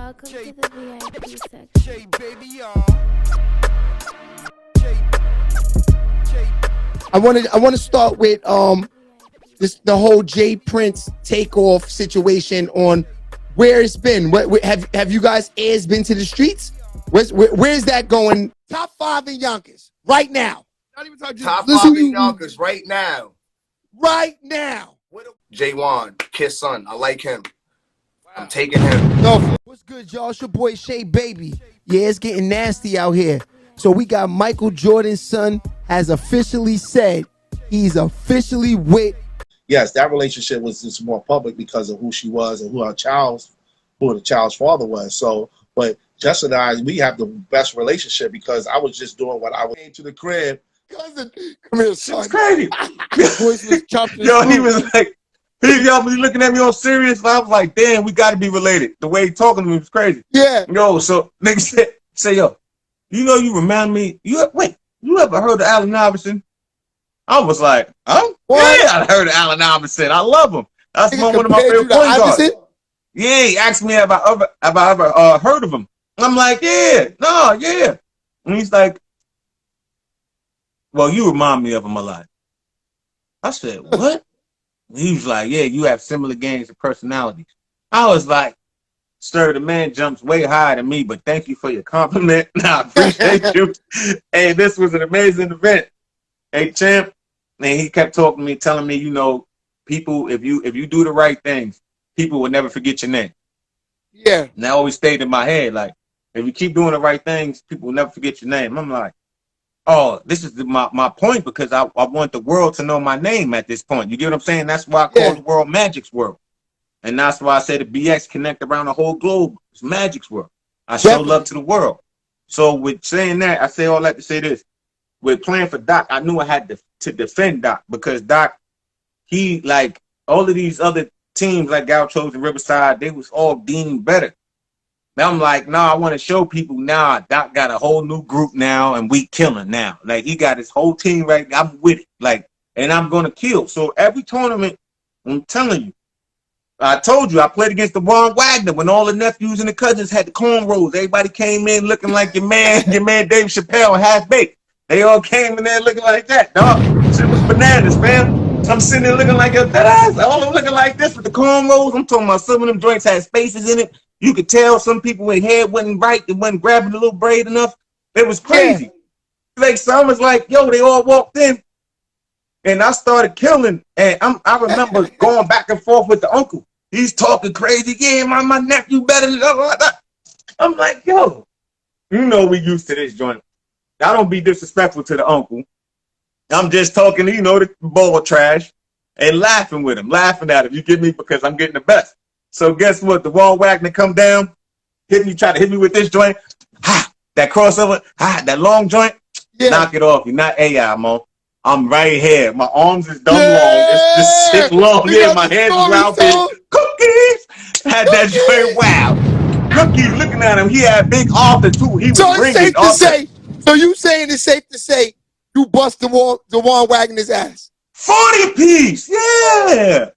Welcome to the VIP section. I want to start with the whole Jay Prince takeoff situation on where it's been. Have you guys ears been to the streets? Where's that going? Top 5 in Yonkers right now. Not even Top 5 in Yonkers right now. Right now. J1, Kiss Son. I like him. I'm taking him. No, what's good, y'all? It's your boy Shay Baby. Yeah, it's getting nasty out here. So we got Michael Jordan's son has officially said he's officially with. Yes, that relationship was just more public because of who she was and who the child's father was. So, but Justin and I, we have the best relationship because I was just doing what I came to the crib. Cousin, come here, son. It's crazy. Voice was chopped. Yo, he was like, y'all was looking at me all serious. I was like, damn, we got to be related. The way he talking to me was crazy. Yeah. Yo, so nigga say, yo, you know, you remind me. You ever heard of Allen Iverson? I was like, huh? What? Yeah, I heard of Allen Iverson. I love him. That's one of my favorite point guards. Yeah, he asked me if I ever heard of him. I'm like, yeah. And he's like, well, you remind me of him a lot. I said, what? He was like, yeah, you have similar games and personalities. I was like, sir, the man jumps way higher than me, but thank you for your compliment. I appreciate you. Hey, this was an amazing event. Hey, champ. And he kept talking to me, telling me, you know, people, if you do the right things, people will never forget your name. Yeah. And that always stayed in my head. Like, if you keep doing the right things, people will never forget your name. I'm like, oh, this is my point, because I want the world to know my name at this point. You get what I'm saying? That's why I call the world Magic's World. And that's why I say the BX connect around the whole globe. It's Magic's World. I show love to the world. So with saying that, I say all that to say this. With playing for Doc, I knew I had to defend Doc, because Doc, he, like all of these other teams like Gauchos and Riverside, they was all deemed better. Now I'm like, I want to show people now Doc got a whole new group now, and we killing now. Like, he got his whole team right. I'm with it. Like, and I'm going to kill. So every tournament, I'm telling you, I told you, I played against the Ron Wagner when all the nephews and the cousins had the cornrows. Everybody came in looking like your man Dave Chappelle, half-baked. They all came in there looking like that, dog. Shit was bananas, fam. I'm sitting there looking like that ass. All of them looking like this with the cornrows. I'm talking about some of them joints had spaces in it. You could tell some people with hair wasn't right. They wasn't grabbing the little braid enough. It was crazy. Yeah. Like, some was like, yo, they all walked in. And I started killing. And I remember going back and forth with the uncle. He's talking crazy. Yeah, my nephew better than blah, blah, blah. I'm like, yo, you know we used to this joint. I don't be disrespectful to the uncle. I'm just talking, you know, the ball trash and laughing with him, laughing at him. You get me? Because I'm getting the best. So guess what? The Wall Wagner come down, try to hit me with this joint. Ha! That crossover. Ha! That long joint. Yeah. Knock it off. You're not AI, Mo. I'm right here. My arms is dumb long. It's just shit long. Yeah, my hands is round there. Cookies! Had that joint. Wow. Cookies looking at him. He had big Arthur too. He was ringing. So you saying it's safe to say you bust the Ron Wagner's ass? 40 apiece, yeah.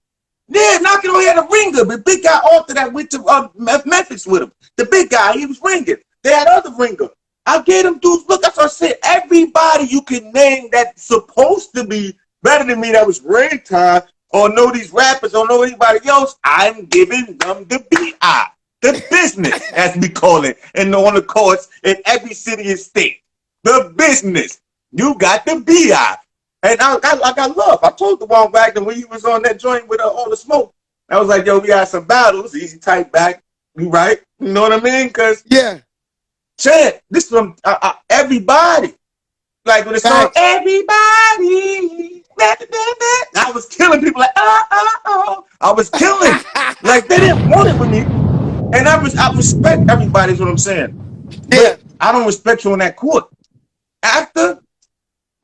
Yeah, knocking on, he had a ringer. The big guy after that went to Memphis with him. The big guy, he was ringing. They had other ringer. I gave them dudes, look, that's what I said. Everybody you can name that's supposed to be better than me that was ring time or know these rappers or know anybody else, I'm giving them the BI. The business, as we call it, and on the courts in every city and state. The business. You got the BI. And I got love. I told the Ron Wagner when he was on that joint with all the smoke. I was like, yo, we got some battles. Easy type back. You right? You know what I mean? Because, Chad, this from everybody. Like when it's song, everybody. I was killing people like, oh. I was killing. Like, they didn't want it with me. And I respect everybody, is what I'm saying. Yeah. But I don't respect you on that court. After,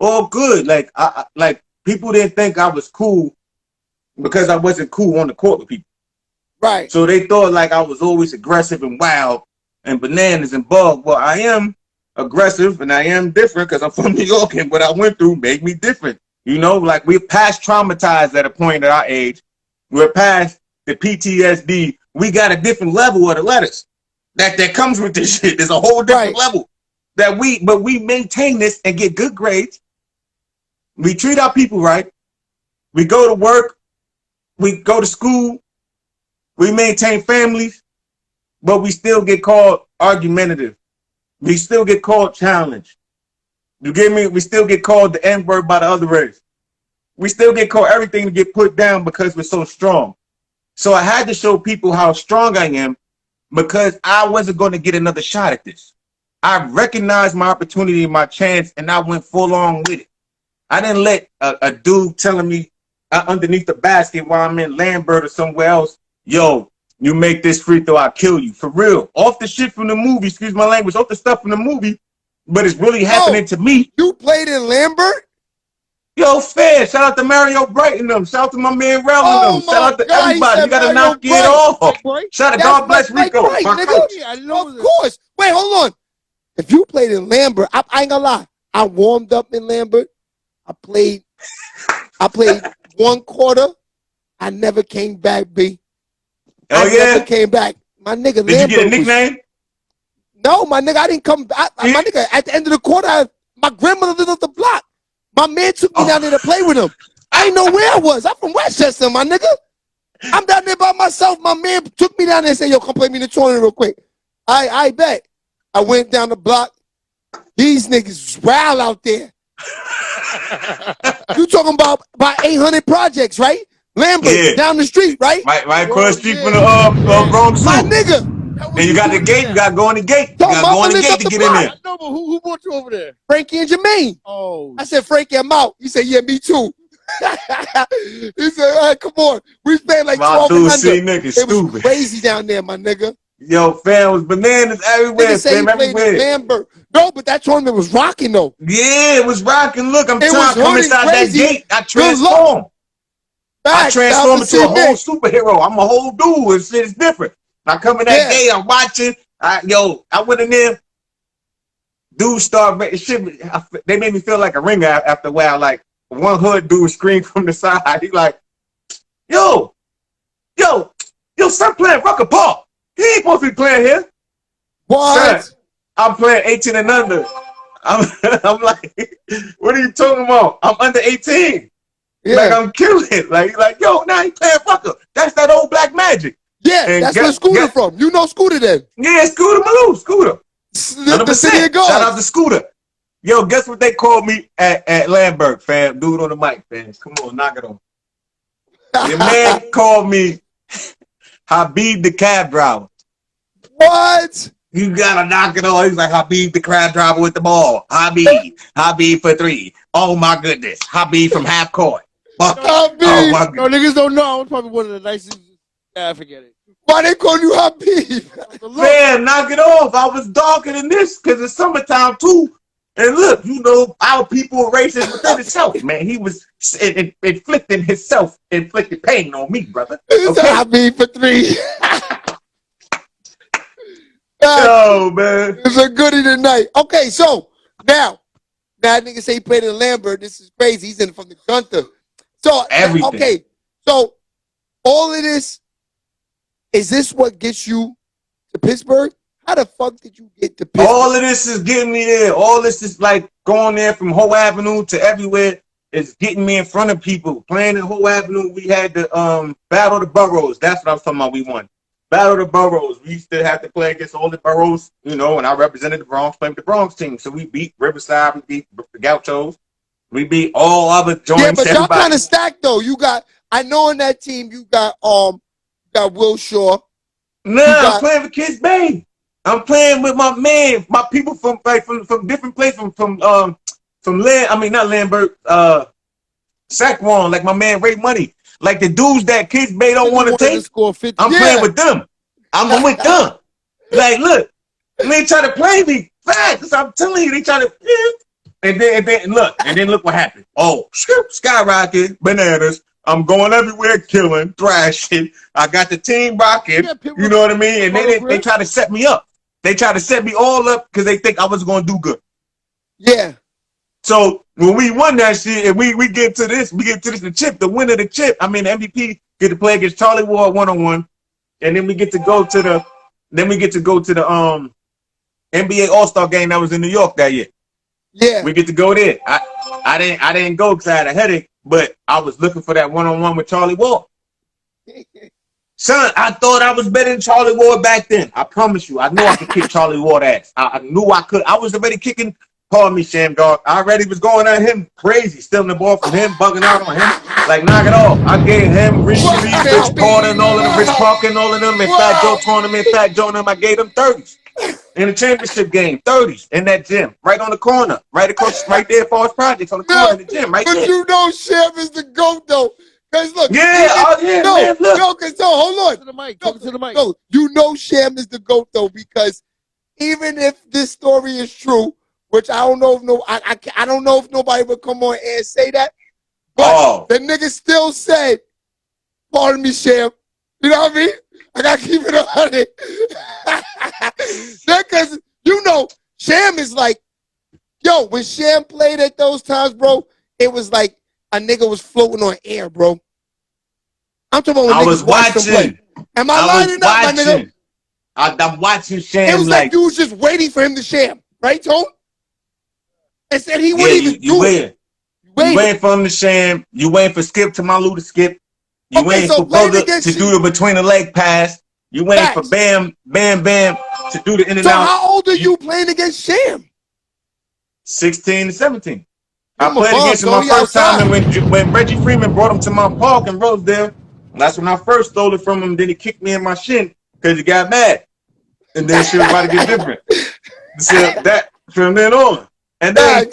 all good. Like, like people didn't think I was cool because I wasn't cool on the court with people. Right. So they thought like I was always aggressive and wild and bananas and bug. Well, I am aggressive and I am different because I'm from New York, and what I went through made me different. You know, like we're past traumatized at a point at our age. We're past the PTSD. We got a different level of the letters. that comes with this shit. There's a whole different level that we maintain this and get good grades. We treat our people right. We go to work. We go to school. We maintain families, but we still get called argumentative. We still get called challenged. You get me? We still get called the N-word by the other race. We still get called everything to get put down because we're so strong. So I had to show people how strong I am because I wasn't going to get another shot at this. I recognized my opportunity and my chance, and I went full on with it. I didn't let a dude telling me underneath the basket while I'm in Lambert or somewhere else, yo, you make this free throw, I'll kill you. For real. Off the shit from the movie, excuse my language, off the stuff from the movie, but it's really happening to me. You played in Lambert? Yo, fair. Shout out to Mario Brighton them. Shout out to my man Rel and them. Shout out to everybody. You gotta knock it off. Shout out to God bless Rico. Right, nigga. Of course. Wait, hold on. If you played in Lambert, I ain't gonna lie. I warmed up in Lambert. I played 1 quarter. I never came back, B. Oh, I never came back. My nigga, Did you get a nickname? No, my nigga, I didn't come back. My nigga, at the end of the quarter, my grandmother lived up the block. My man took me down there to play with him. I didn't know where I was. I'm from Westchester, my nigga. I'm down there by myself. My man took me down there and said, yo, come play me in the tournament real quick. I bet. I went down the block. These niggas wild out there. You talking about 800 projects, right? Lambert, down the street, right? Right across the street from the wrong zoo. My nigga. And you got the gate, you got to go in the gate. You got to go in the gate to get in there. No, but who brought you over there? Frankie and Jermaine. Oh. I said, Frankie, I'm out. He said, yeah, me too. He said, all right, come on. We was playing like 12 and under. It was crazy down there, my nigga. Yo, fam, was bananas everywhere, fam, everywhere. Lambert. No, but that tournament was rocking, though. Yeah, it was rocking. Look, I'm trying to come inside that gate. I transform. I transform into a whole superhero. I'm a whole dude. It's different. I come in that day, I'm watching. I went in there. Dudes start shit. They made me feel like a ringer after a while. Like one hood dude screamed from the side. He like, yo, stop playing Rucker Park. He ain't supposed to be playing here. What? Son, I'm playing 18 and under. I'm like, what are you talking about? I'm under 18. Yeah. Like I'm killing it. Like yo, now he playing Rucker. That's that old Black Magic. Yeah, and that's where Scooter from. You know Scooter then. Yeah, Scooter Malou, Scooter. The city of God. Shout out to Scooter. Yo, guess what they called me at Lambert, fam? Dude on the mic, fam. Come on, knock it on. Your man called me Habib the cab driver. What? You gotta knock it on. He's like Habib the cab driver with the ball. Habib for 3. Oh my goodness. Habib from half court. Oh my goodness. No, niggas don't know. I'm probably one of the nicest. I forget it. Why they call you Habib? Man, knock it off. I was darker than this because it's summertime too. And look, our people are racist within itself, man. He was inflicting his self-inflicted pain on me, brother. Okay? Habib for 3. Yo, man. It's a goodie tonight. Okay, so now nigga say he played in Lambert. This is crazy. He's in from the Gunther. So everything. Okay, so all of this. Is this what gets you to Pittsburgh? How the fuck did you get to Pittsburgh? All of this is getting me there. All this is like going there from Hoe Avenue to everywhere. It's getting me in front of people. Playing in Hoe Avenue, we had the Battle of the Boroughs. That's what I was talking about. We won. Battle of the Boroughs. We used to have to play against all the boroughs, and I represented the Bronx, playing with the Bronx team. So we beat Riverside, we beat the Gauchos, we beat all other joints. Yeah, but y'all kind of stacked though. I know in that team you got Will Shaw. No, I'm playing with Kids Bay. I'm playing with my man, my people from different places, from not Lambert, Saquon, like my man Ray Money. Like the dudes that Kids Bay don't want to take. I'm playing with them. I'm with them. Like, look, they try to play me. Facts. I'm telling you, they try to. And then look what happened. Oh, skyrocket, bananas. I'm going everywhere, killing, thrashing. I got the team rocking. You know what I mean? And then they try to set me up. They try to set me all up because they think I was going to do good. Yeah. So when we won that shit, and we get to this, the chip, the winner of the chip. I mean, the MVP get to play against Charlie Ward 1-on-1, and then we get to go to Then we get to go to the NBA All-Star game that was in New York that year. Yeah. We get to go there. I didn't go because I had a headache, but I was looking for that one-on-one with Charlie Ward. Son, I thought I was better than Charlie Ward back then. I promise you. I knew I could kick Charlie Ward ass. I knew I could. I was already kicking, pardon me, Shammgod. I already was going at him crazy, stealing the ball from him, bugging out on him. Like, knock it off. I gave him Rich Porter and all of them, Rich Parker and all of them, and Fat Joe tournament, Fat Joe and them, I gave them 30s. In the championship game, 30s in that gym, right on the corner, right across, right there, Forest Projects on the corner of the gym, right but there. But you know Sham is the GOAT, though. Because look, man, look. No, because hold on. To the mic, to the mic. No, you know Sham is the GOAT, though, because even if this story is true, which I don't know if I don't know if nobody would come on and say that, but the nigga still said, pardon me, Sham. You know what I mean? I gotta keep it on it. Because, you know, Sham is like, yo, when Sham played at those times, bro, it was like a nigga was floating on air, bro. I'm talking about when I niggas was watching. Am I lining up, my nigga? I'm watching Sham. It was like you was just waiting for him to Sham, right, Tone? And said he wouldn't even do it. You waiting for him to Sham. You waiting for Skip to Malu to skip. You waiting for Brother to do the between the leg pass. You waiting for Bam to do the in and out. So how old are you playing against Sham? 16 and 17. I played against him my first time, and when Reggie Freeman brought him to my park in Rosedale, that's when I first stole it from him. Then he kicked me in my shin because he got mad, and then shit was about to get different. So that from then on, and then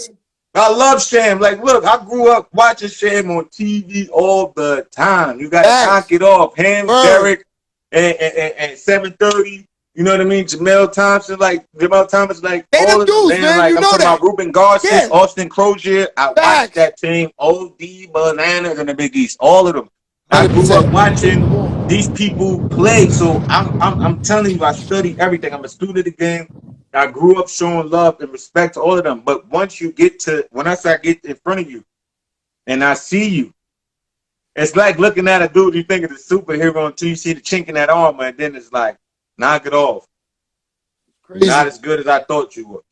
I love Sham. Like, look, I grew up watching Sham on TV all the time. You got to knock it off. Him, Derek, and 7:30. You know what I mean? Jamel Thompson, like Jamel Thomas, like all of them, man. Like I'm talking about Ruben Garcia, Austin Crozier. I watched that team, OD Bananas and the Big East, all of them. I grew up watching these people play, so I'm telling you, I studied everything. I'm a student of the game. I grew up showing love and respect to all of them. But once you get to, when I say I get in front of you, and I see you, it's like looking at a dude you think is a superhero until you see the chink in that armor, and then it's like, knock it off. Crazy. Not as good as I thought you were.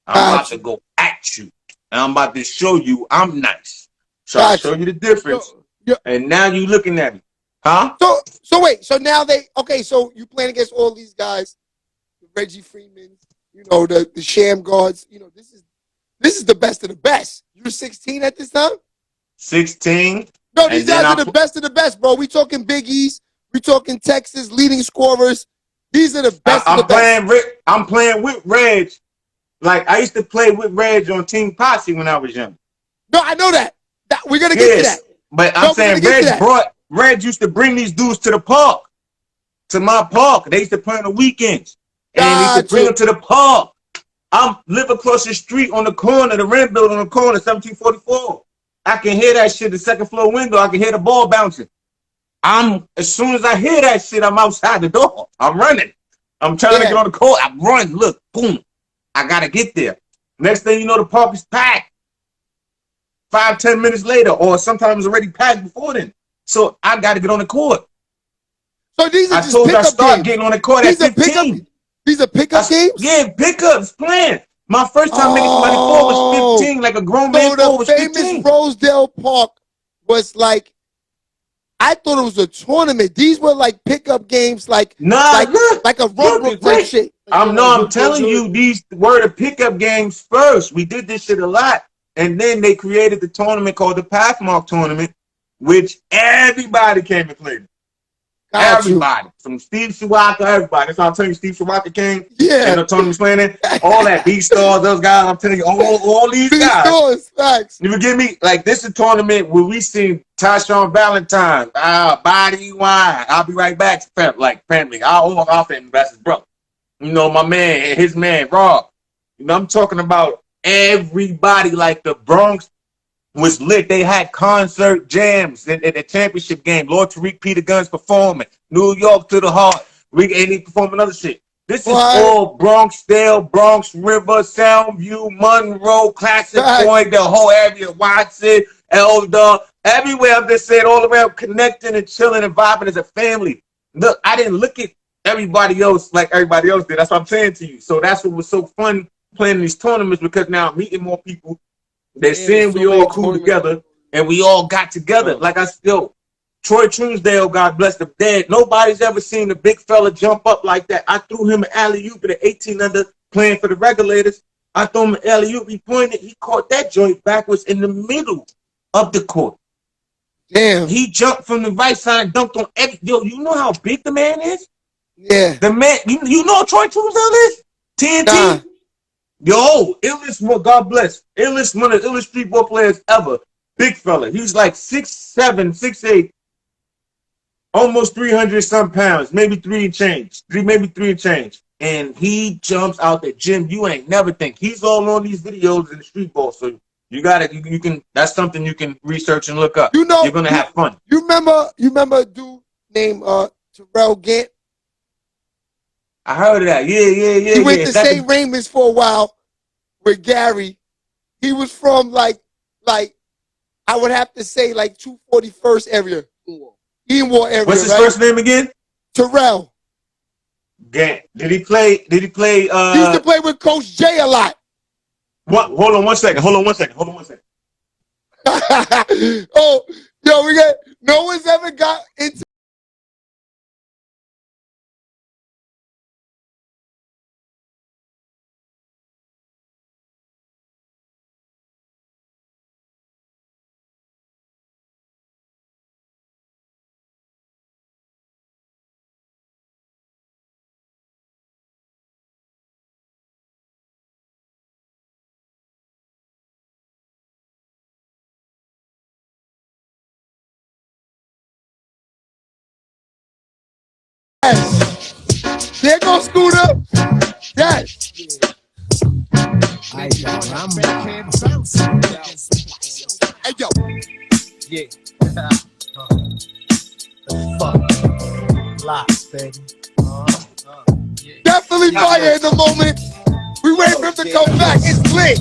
I'm about to go at you. And I'm about to show you I'm nice. So I'll show you the difference. And now you looking at me. Huh? So wait, so now so you playing against all these guys, the Reggie Freemans, you know, the Shammgods, you know, this is the best of the best. You're 16 at this time? 16. No, these guys are the best of the best, bro. We talking Big East, we talking Texas leading scorers. These are the best of the best. I'm playing with Reg. Like, I used to play with Reg on Team Posse when I was young. No, I know that. We're going to get to that. But I'm saying Reg used to bring these dudes to the park, to my park. They used to play on the weekends. And he used to bring them to the park. I live across the street on the corner, the Red Building on the corner, 1744. I can hear that shit, the second floor window. I can hear the ball bouncing. As soon as I hear that shit, I'm outside the door. I'm running. I'm trying to get on the court. I run. Look, boom. I got to get there. Next thing you know, the park is packed. 5-10 minutes later, or sometimes it's already packed before then. So I got to get on the court. So these are just I told you I started getting on the court at 15. These are pickup games? Yeah, pickups, playing. My first time making somebody fall was 15, like a grown man fall was 15. So the famous Rosedale Park was like, I thought it was a tournament. These were like pickup games, like a run type shit. I'm telling you, these were the pickup games first. We did this shit a lot. And then they created the tournament called the Pathmark Tournament, which everybody came and played. Everybody. From Steve Shiwaka, everybody. That's how I'm telling you, Steve Shiwaka came. Yeah. And the tournament was playing it. All that B-Stars, those guys, I'm telling you, all these guys. B-Stars, facts. You forgive me? Like, this is a tournament where we see Tyshawn Valentine, Body Wine. I'll be right back, like family. Our family, that's his brother. You know, my man, his man, Rob. You know, I'm talking about everybody. Like, the Bronx was lit. They had concert jams in the championship game. Lord Tariq Peter Guns performing. New York to the heart. And he performing other shit. This is all Bronxdale, Bronx River, Soundview, Monroe, Classic Point, the whole area, Watson, Elder, everywhere. I'm just saying all around connecting and chilling and vibing as a family. Look, I didn't look at everybody else like everybody else did. That's what I'm saying to you. So that's what was so fun playing these tournaments, because now I'm meeting more people. They're seeing we all cool together, and we all got together. Like I still, Troy Truesdale, God bless the dead. Nobody's ever seen a big fella jump up like that. I threw him an alley-oop at 18 under playing for the Regulators. I threw him an alley-oop. He pointed. He caught that joint backwards in the middle of the court. Damn. He jumped from the right side and dunked on every. Yo, you know how big the man is? Yeah. The man, you know what Troy Truesdale is? TNT? Nah. Yo, illest, God bless. Illest, one of the illest street ball players ever. Big fella. He's like 6'7", 6'8", almost 300 some pounds, maybe three and change. And he jumps out the gym. You ain't never think. He's all on these videos in the street ball. So you can, that's something you can research and look up. You know, you're gonna have fun. You remember a dude named Terrell Gant? I heard of that. Yeah. He went to St. Raymond's for a while with Gary. He was from like I would have to say like 241st area. Edenwald area. What's his right? first name again? Terrell. Gant. Did he play? He used to play with Coach J a lot. What? Hold on one second. Oh, yo, no one's ever got into. There goes Scooter. Yes. Hey, yo. Yeah. Lots, baby. Definitely fire in the moment. We waiting for him to come back. It's lit.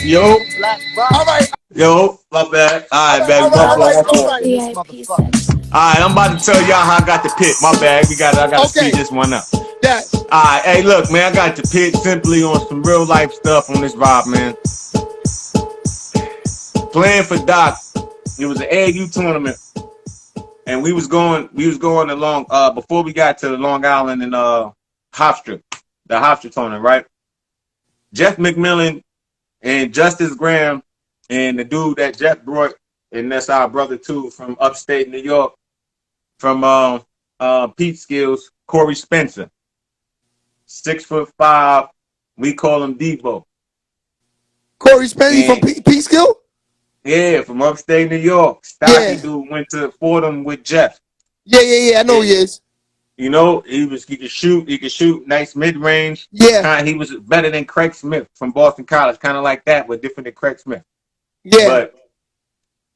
Yo. All right. Yo, my bad. All right, baby. All right. VIP section. All right, I'm about to tell y'all how I got the pit. My bad. I gotta speed this one up. Yes. All right, hey, look, man. I got the pit simply on some real life stuff on this vibe, man. Playing for Doc. It was an AAU tournament, and we was going along before we got to Long Island and Hofstra, the Hofstra tournament, right? Jeff McMillan and Justice Graham and the dude that Jeff brought, and that's our brother too from upstate New York, from Pete Skills, Corey Spencer, 6'5". We call him Debo. Corey Spencer from Peekskill? Yeah, from upstate New York. Stocky dude went to Fordham with Jeff. Yeah. I know he is. You know, he could shoot nice mid-range. Yeah. He was better than Craig Smith from Boston College, kind of like that, but different than Craig Smith. Yeah. But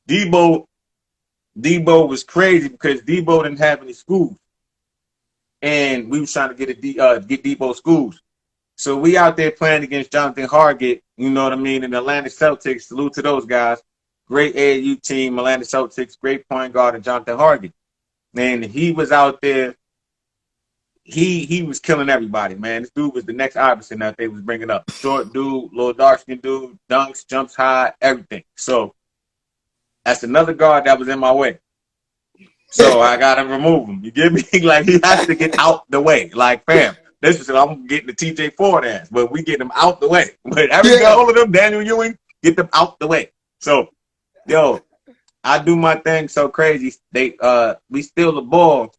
Debo was crazy because Debo didn't have any schools. And we was trying to get Debo schools. So we out there playing against Jonathan Hargett, you know what I mean, and the Atlanta Celtics. Salute to those guys. Great AAU team, Atlanta Celtics, great point guard, and Jonathan Hargett. And he was out there. He was killing everybody, man. This dude was the next Iverson that they was bringing up. Short dude, little dark skin dude, dunks, jumps high, everything. So that's another guard that was in my way. So I gotta remove him. You get me? Like, he has to get out the way. Like, fam, this is I'm getting the TJ Ford ass, but we get him out the way. But all of them, Daniel Ewing, get them out the way. So, yo, I do my thing so crazy. We steal the ball.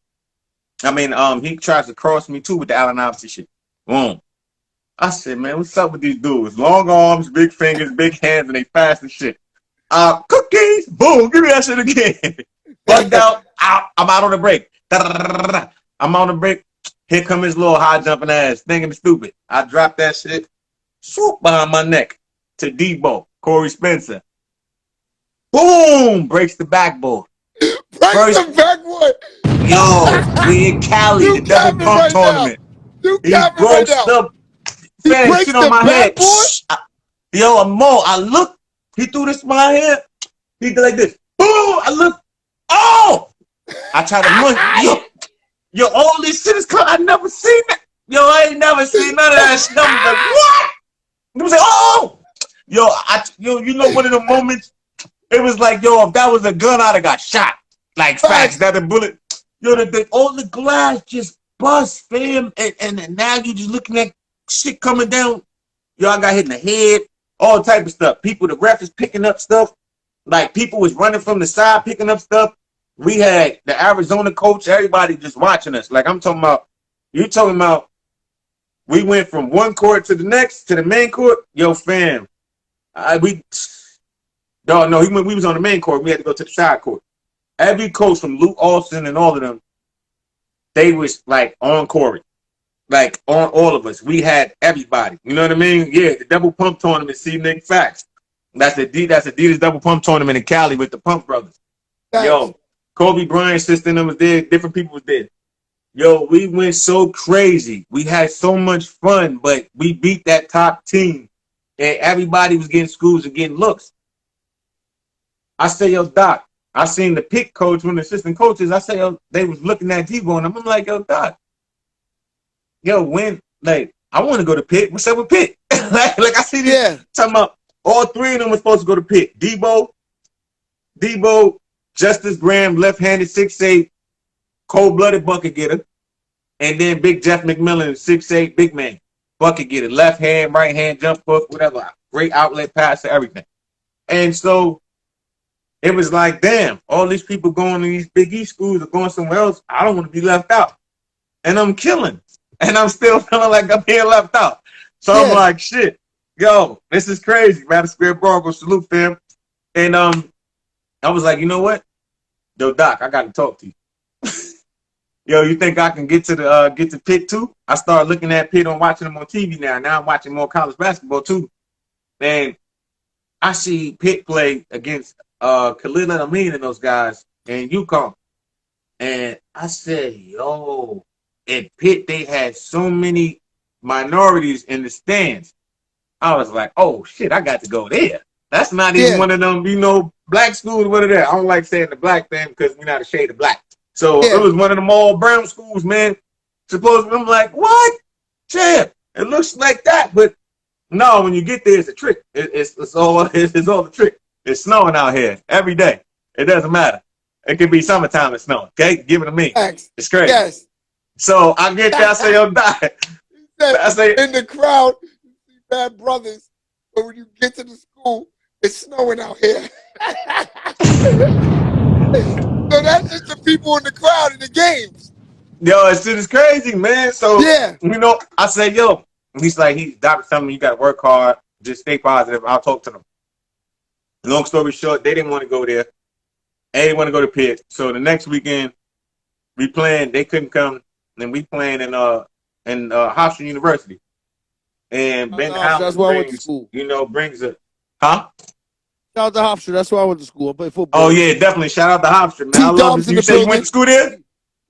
I mean, he tries to cross me too with the Allen Iverson shit. Boom. I said, man, what's up with these dudes? Long arms, big fingers, big hands, and they fast as shit. Cookies, boom, give me that shit again. Bugged out, I'm out on the break. I'm on the break. Here come his little high jumping ass, thinking stupid. I dropped that shit, swoop behind my neck to Debo, Corey Spencer. Boom, breaks the backboard. Breaks the backboard. Yo, we in Cali, the double pump tournament. He broke the shit on my head. Yo, I look. He threw this in my head. He did like this. Boom! I look. Oh! I tried to run. Yo, all this shit is coming. I never seen that. Yo, I ain't never seen none of that shit. I was like, what? It was like, oh! Yo, you know one of the moments, it was like, yo, if that was a gun, I'd have got shot. Like, facts, that a bullet. Yo, all the glass just bust, fam. And now you just looking at shit coming down. Yo, I got hit in the head, all type of stuff. People, the ref is picking up stuff. Like, people was running from the side, picking up stuff. We had the Arizona coach, everybody just watching us. Like, I'm talking about, you talking about, we went from one court to the next, to the main court. Yo, fam, we was on the main court. We had to go to the side court. Every coach from Luke Austin and all of them, they was like on court, like on all of us. We had everybody. You know what I mean? Yeah, the double pump tournament. See, Nick, facts. That's Adidas double pump tournament in Cali with the Pump Brothers. Facts. Yo, Kobe Bryant's sister and them was there. Different people was there. Yo, we went so crazy. We had so much fun, but we beat that top team. And everybody was getting schools and getting looks. I say, yo, Doc, I seen the pick coach, one of the assistant coaches. I say, yo, they was looking at Debo, and I'm like, yo, Doc, yo, I want to go to Pitt. What's up with Pitt? like I see this talking about all three of them were supposed to go to Pitt. Debo, Justice Graham, left-handed 6'8", cold-blooded bucket getter, and then Big Jeff McMillan, 6'8", big man, bucket getter, left hand, right hand, jump hook, whatever, great outlet pass to everything. And so it was like, damn, all these people going to these Big East schools or going somewhere else, I don't want to be left out. And I'm killing. And I'm still feeling like I'm being left out. So I'm like, shit, yo, this is crazy. Madison Square Broncos, salute, fam. And I was like, you know what? Yo, Doc, I got to talk to you. Yo, you think I can get to Pitt too? I started looking at Pitt on watching them on TV now. Now I'm watching more college basketball too. And I see Pitt play against Khalil Amin and those guys in UConn. And I said, yo, at Pitt, they had so many minorities in the stands. I was like, oh, shit, I got to go there. That's not even one of them, black schools, what are that? I don't like saying the black thing because we're not a shade of black. So it was one of them all brown schools, man. Supposedly, I'm like, what? Champ, it looks like that. But no, when you get there, it's a trick. It's all the trick. It's snowing out here every day. It doesn't matter. It could be summertime and snowing. Okay, give it to me. It's crazy. Yes. So I get there. I say, yo, die. I say in the crowd, you see bad brothers. But when you get to the school, it's snowing out here. So that's just the people in the crowd in the games. Yo, it's crazy, man. So I say, yo, he's doctor telling me you gotta work hard, just stay positive. I'll talk to them. Long story short, they didn't want to go there. They didn't want to go to Pitt. So the next weekend, we playing. They couldn't come, and we playing in Hofstra University. And Ben Howard that's where I went to school. Brings a Shout out to Hofstra. That's where I went to school. I played football. Oh yeah, definitely. Shout out to Hofstra, man. I love it. You say you went to school there?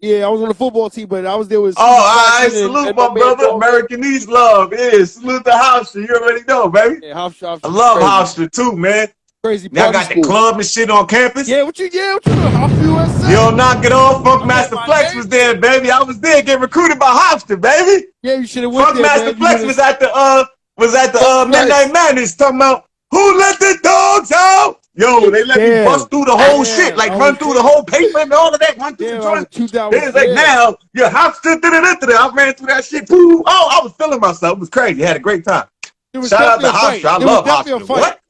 Yeah, I was on the football team, but I was there with. I salute my brother. American East love. Yeah, salute to Hofstra. You already know, baby. Yeah, Hofstra. I love Hofstra too, man. Crazy. Y'all got the club and shit on campus. Yeah, what you doing? Hofstra USA. Yo, knock it off. Funk Master Flex was there, baby. I was there, getting recruited by Hofstra, baby. Yeah, you should have went there. Funk Master Flex was at the Midnight Madness talking about who let the dogs out. Yo, they let me bust through the whole shit, like run through the whole paper and all of that, run through the joint. It's like now, your Hofstra, I ran through that shit. Oh, I was feeling myself. It was crazy. I had a great time. Shout out to Hofstra. I love Hofstra. What?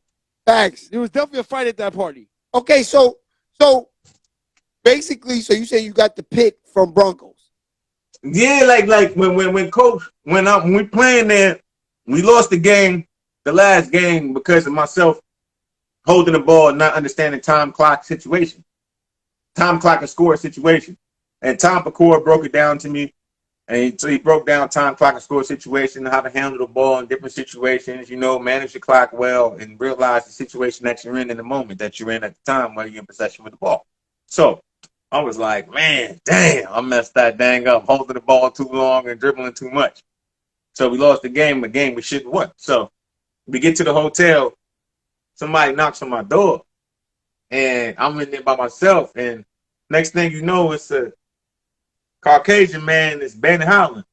Facts. There was definitely a fight at that party. Okay, so basically, so you say you got the pick from Broncos? Yeah, like when coach when we playing there, we lost the last game because of myself holding the ball and not understanding time clock and score situation. And Tom Pecor broke it down to me. And so he broke down time, clock, and score situation, how to handle the ball in different situations, manage the clock well, and realize the situation that you're in the moment that you're in at the time while you're in possession with the ball. So I was like, man, damn, I messed that dang up, holding the ball too long and dribbling too much. So we lost the game we shouldn't have won. So we get to the hotel, somebody knocks on my door, and I'm in there by myself, and next thing you know, it's Caucasian man that's Ben Howland,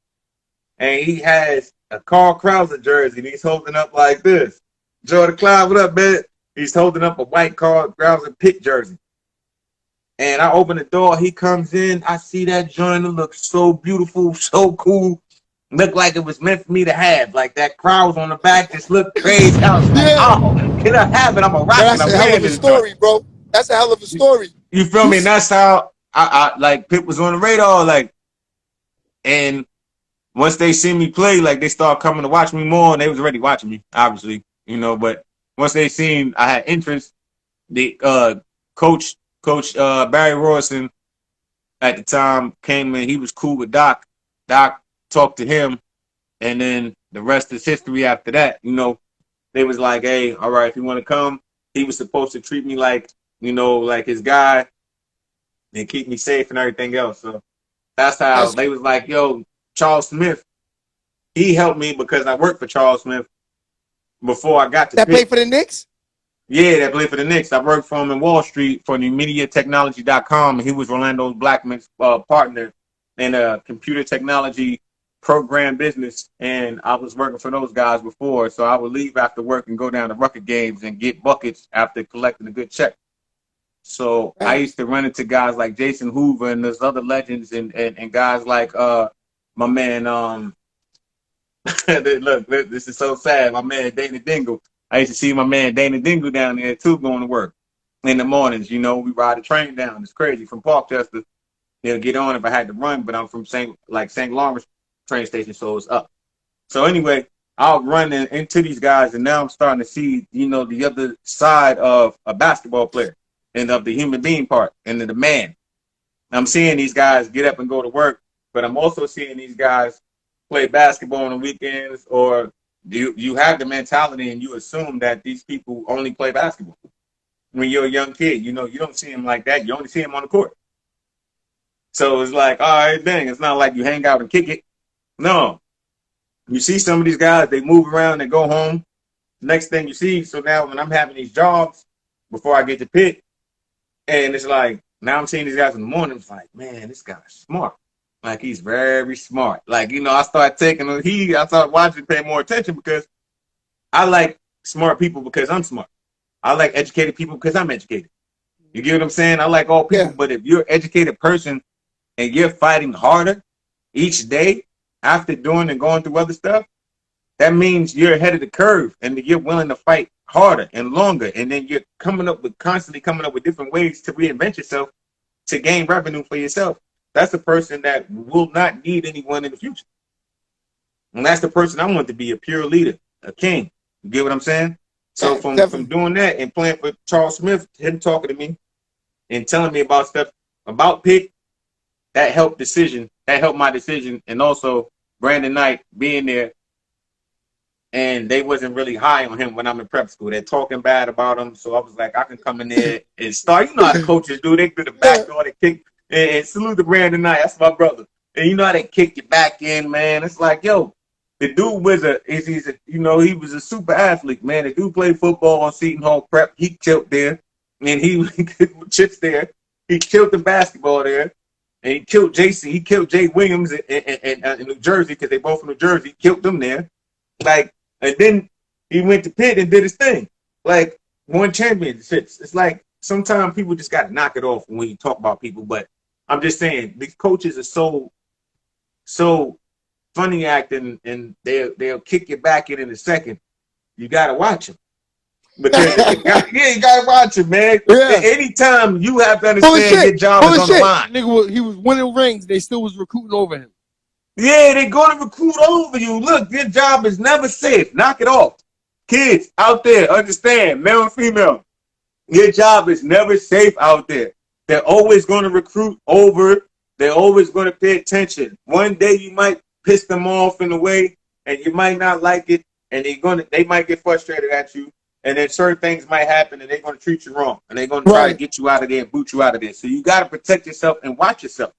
and he has a Carl Krauser jersey, and he's holding up like this. Jordan Clyde, what up, man? He's holding up a white Carl Krauser Pitt jersey. And I open the door, he comes in, I see that joint, it looks so beautiful, so cool. Looked like it was meant for me to have. Like that crowd on the back just looked crazy. I was like, oh, can I have it? I'm a rock. That's a hell of a story, bro. That's a hell of a story. You feel me? And that's how I like Pitt was on the radar, like, and once they see me play, like they start coming to watch me more, and they was already watching me, obviously, you know, but once they seen I had interest, the coach Barry Royson at the time came in, he was cool with Doc. Doc talked to him, and then the rest is history after that. You know, they was like, hey, all right, if you want to come, he was supposed to treat me like, you know, like his guy and keep me safe and everything else. So that's how they was like, yo, Charles Smith, he helped me because I worked for Charles Smith before I got to That played for the Knicks? Yeah, that played for the Knicks. I worked for him in Wall Street for the MediaTechnology.com, and he was Orlando Blackman's partner in a computer technology program business, and I was working for those guys before, so I would leave after work and go down to Rucker games and get buckets after collecting a good check. So I used to run into guys like Jason Hoover and those other legends, and guys like my man look, this is so sad, my man Dana Dingle. I used to see my man Dana Dingle down there too, going to work in the mornings. You know, we ride a train down. It's crazy from Parkchester. They'll get on if I had to run, but I'm from St. Lawrence train station, so it's up. So anyway, I'll run into these guys, and now I'm starting to see, you know, the other side of a basketball player and of the human being part and the man. I'm seeing these guys get up and go to work, but I'm also seeing these guys play basketball on the weekends, or you have the mentality and you assume that these people only play basketball. When you're a young kid, you know, you don't see them like that. You only see them on the court. So it's like, all right, dang, it's not like you hang out and kick it. No. You see some of these guys, they move around, they go home. Next thing you see, so now when I'm having these jobs before I get to Pitt, and it's like, now I'm seeing these guys in the morning, it's like, man, this guy's smart. Like, he's very smart. Like, you know, I started watching, paying more attention because I like smart people because I'm smart. I like educated people because I'm educated. You get what I'm saying? I like all people, but if you're an educated person and you're fighting harder each day after doing and going through other stuff, that means you're ahead of the curve and that you're willing to fight harder and longer. And then you're constantly coming up with different ways to reinvent yourself to gain revenue for yourself. That's the person that will not need anyone in the future. And that's the person I want to be, a pure leader, a king. You get what I'm saying? So from doing that and playing for Charles Smith, him talking to me and telling me about stuff about Pitt, that helped my decision. And also Brandon Knight being there, and they wasn't really high on him when I'm in prep school. They're talking bad about him. So I was like, I can come in there and start. You know how the coaches do. They do the back door, they kick. And salute to Brandon Knight. That's my brother. And you know how they kick you back in, man. It's like, yo, the dude was he was a super athlete, man. The dude played football on Seton Hall Prep. He killed there. And he chips there. He killed the basketball there. And he killed JC. He killed Jay Williams in New Jersey because they both from New Jersey. He killed them there. Like, and then he went to Pitt and did his thing. Like, won championships. It's like sometimes people just got to knock it off when you talk about people. But I'm just saying, these coaches are so funny acting, and they'll kick you back in a second. You gotta watch them because you gotta watch them, man. Yeah. Anytime you have to understand your job is on the line. Nigga, he was winning rings. They still was recruiting over him. Yeah, they're gonna recruit over you. Look, your job is never safe. Knock it off, kids out there. Understand, male and female. Your job is never safe out there. They're always going to recruit over. They're always going to pay attention. One day you might piss them off in a way, and you might not like it, and they might get frustrated at you, and then certain things might happen, and they're going to treat you wrong, and they're going to try to get you out of there and boot you out of there. So you got to protect yourself and watch yourself.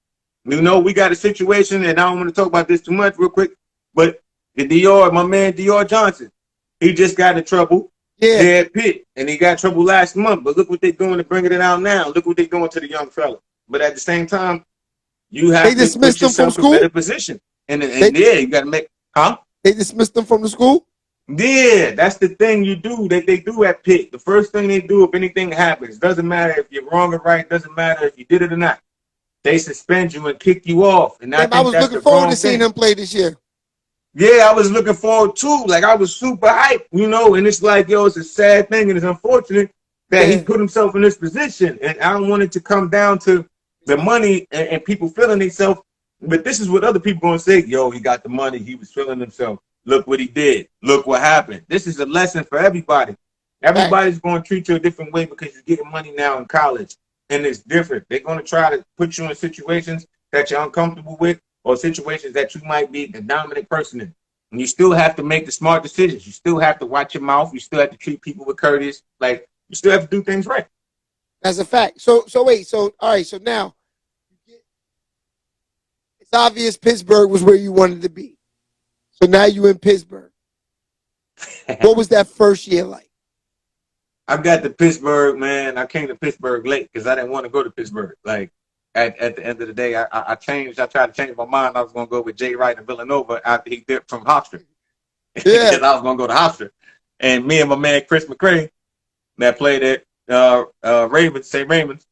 You know, we got a situation, and I don't want to talk about this too much real quick, but my man Dior Johnson, he just got in trouble. Yeah, at Pitt, and he got trouble last month. But look what they're doing to bringing it out now. Look what they're doing to the young fella. But at the same time, You have They to dismissed put them from yourself in a school? better position. And yeah, you got to make, huh? They dismissed them from the school? Yeah, that's the thing you do that they do at Pitt. The first thing they do if anything happens, doesn't matter if you're wrong or right, doesn't matter if you did it or not. They suspend you and kick you off. And I Damn, I think was that's looking the forward wrong to seeing thing. him play this year. Yeah, I was looking forward too. Like I was super hyped, you know, and it's like, yo, it's a sad thing and it's unfortunate that he put himself in this position. And I don't want it to come down to the money and people feeling themselves. But this is what other people gonna say, yo, he got the money, he was feeling himself. Look what he did. Look what happened. This is a lesson for everybody. Everybody's going to treat you a different way because you're getting money now in college. And it's different. They're going to try to put you in situations that you're uncomfortable with or situations that you might be the dominant person in. And you still have to make the smart decisions. You still have to watch your mouth. You still have to treat people with courteous. Like, you still have to do things right. That's a fact. So wait. So, all right. So now, it's obvious Pittsburgh was where you wanted to be. So now you in Pittsburgh. What was that first year like? I got to Pittsburgh, man. I came to Pittsburgh late because I didn't want to go to Pittsburgh. Like, at the end of the day, I changed. I tried to change my mind. I was going to go with Jay Wright and Villanova after he dipped from Hofstra. Yeah. Because I was going to go to Hofstra. And me and my man, Chris McCray, that played at Ravens, St. Raymond's,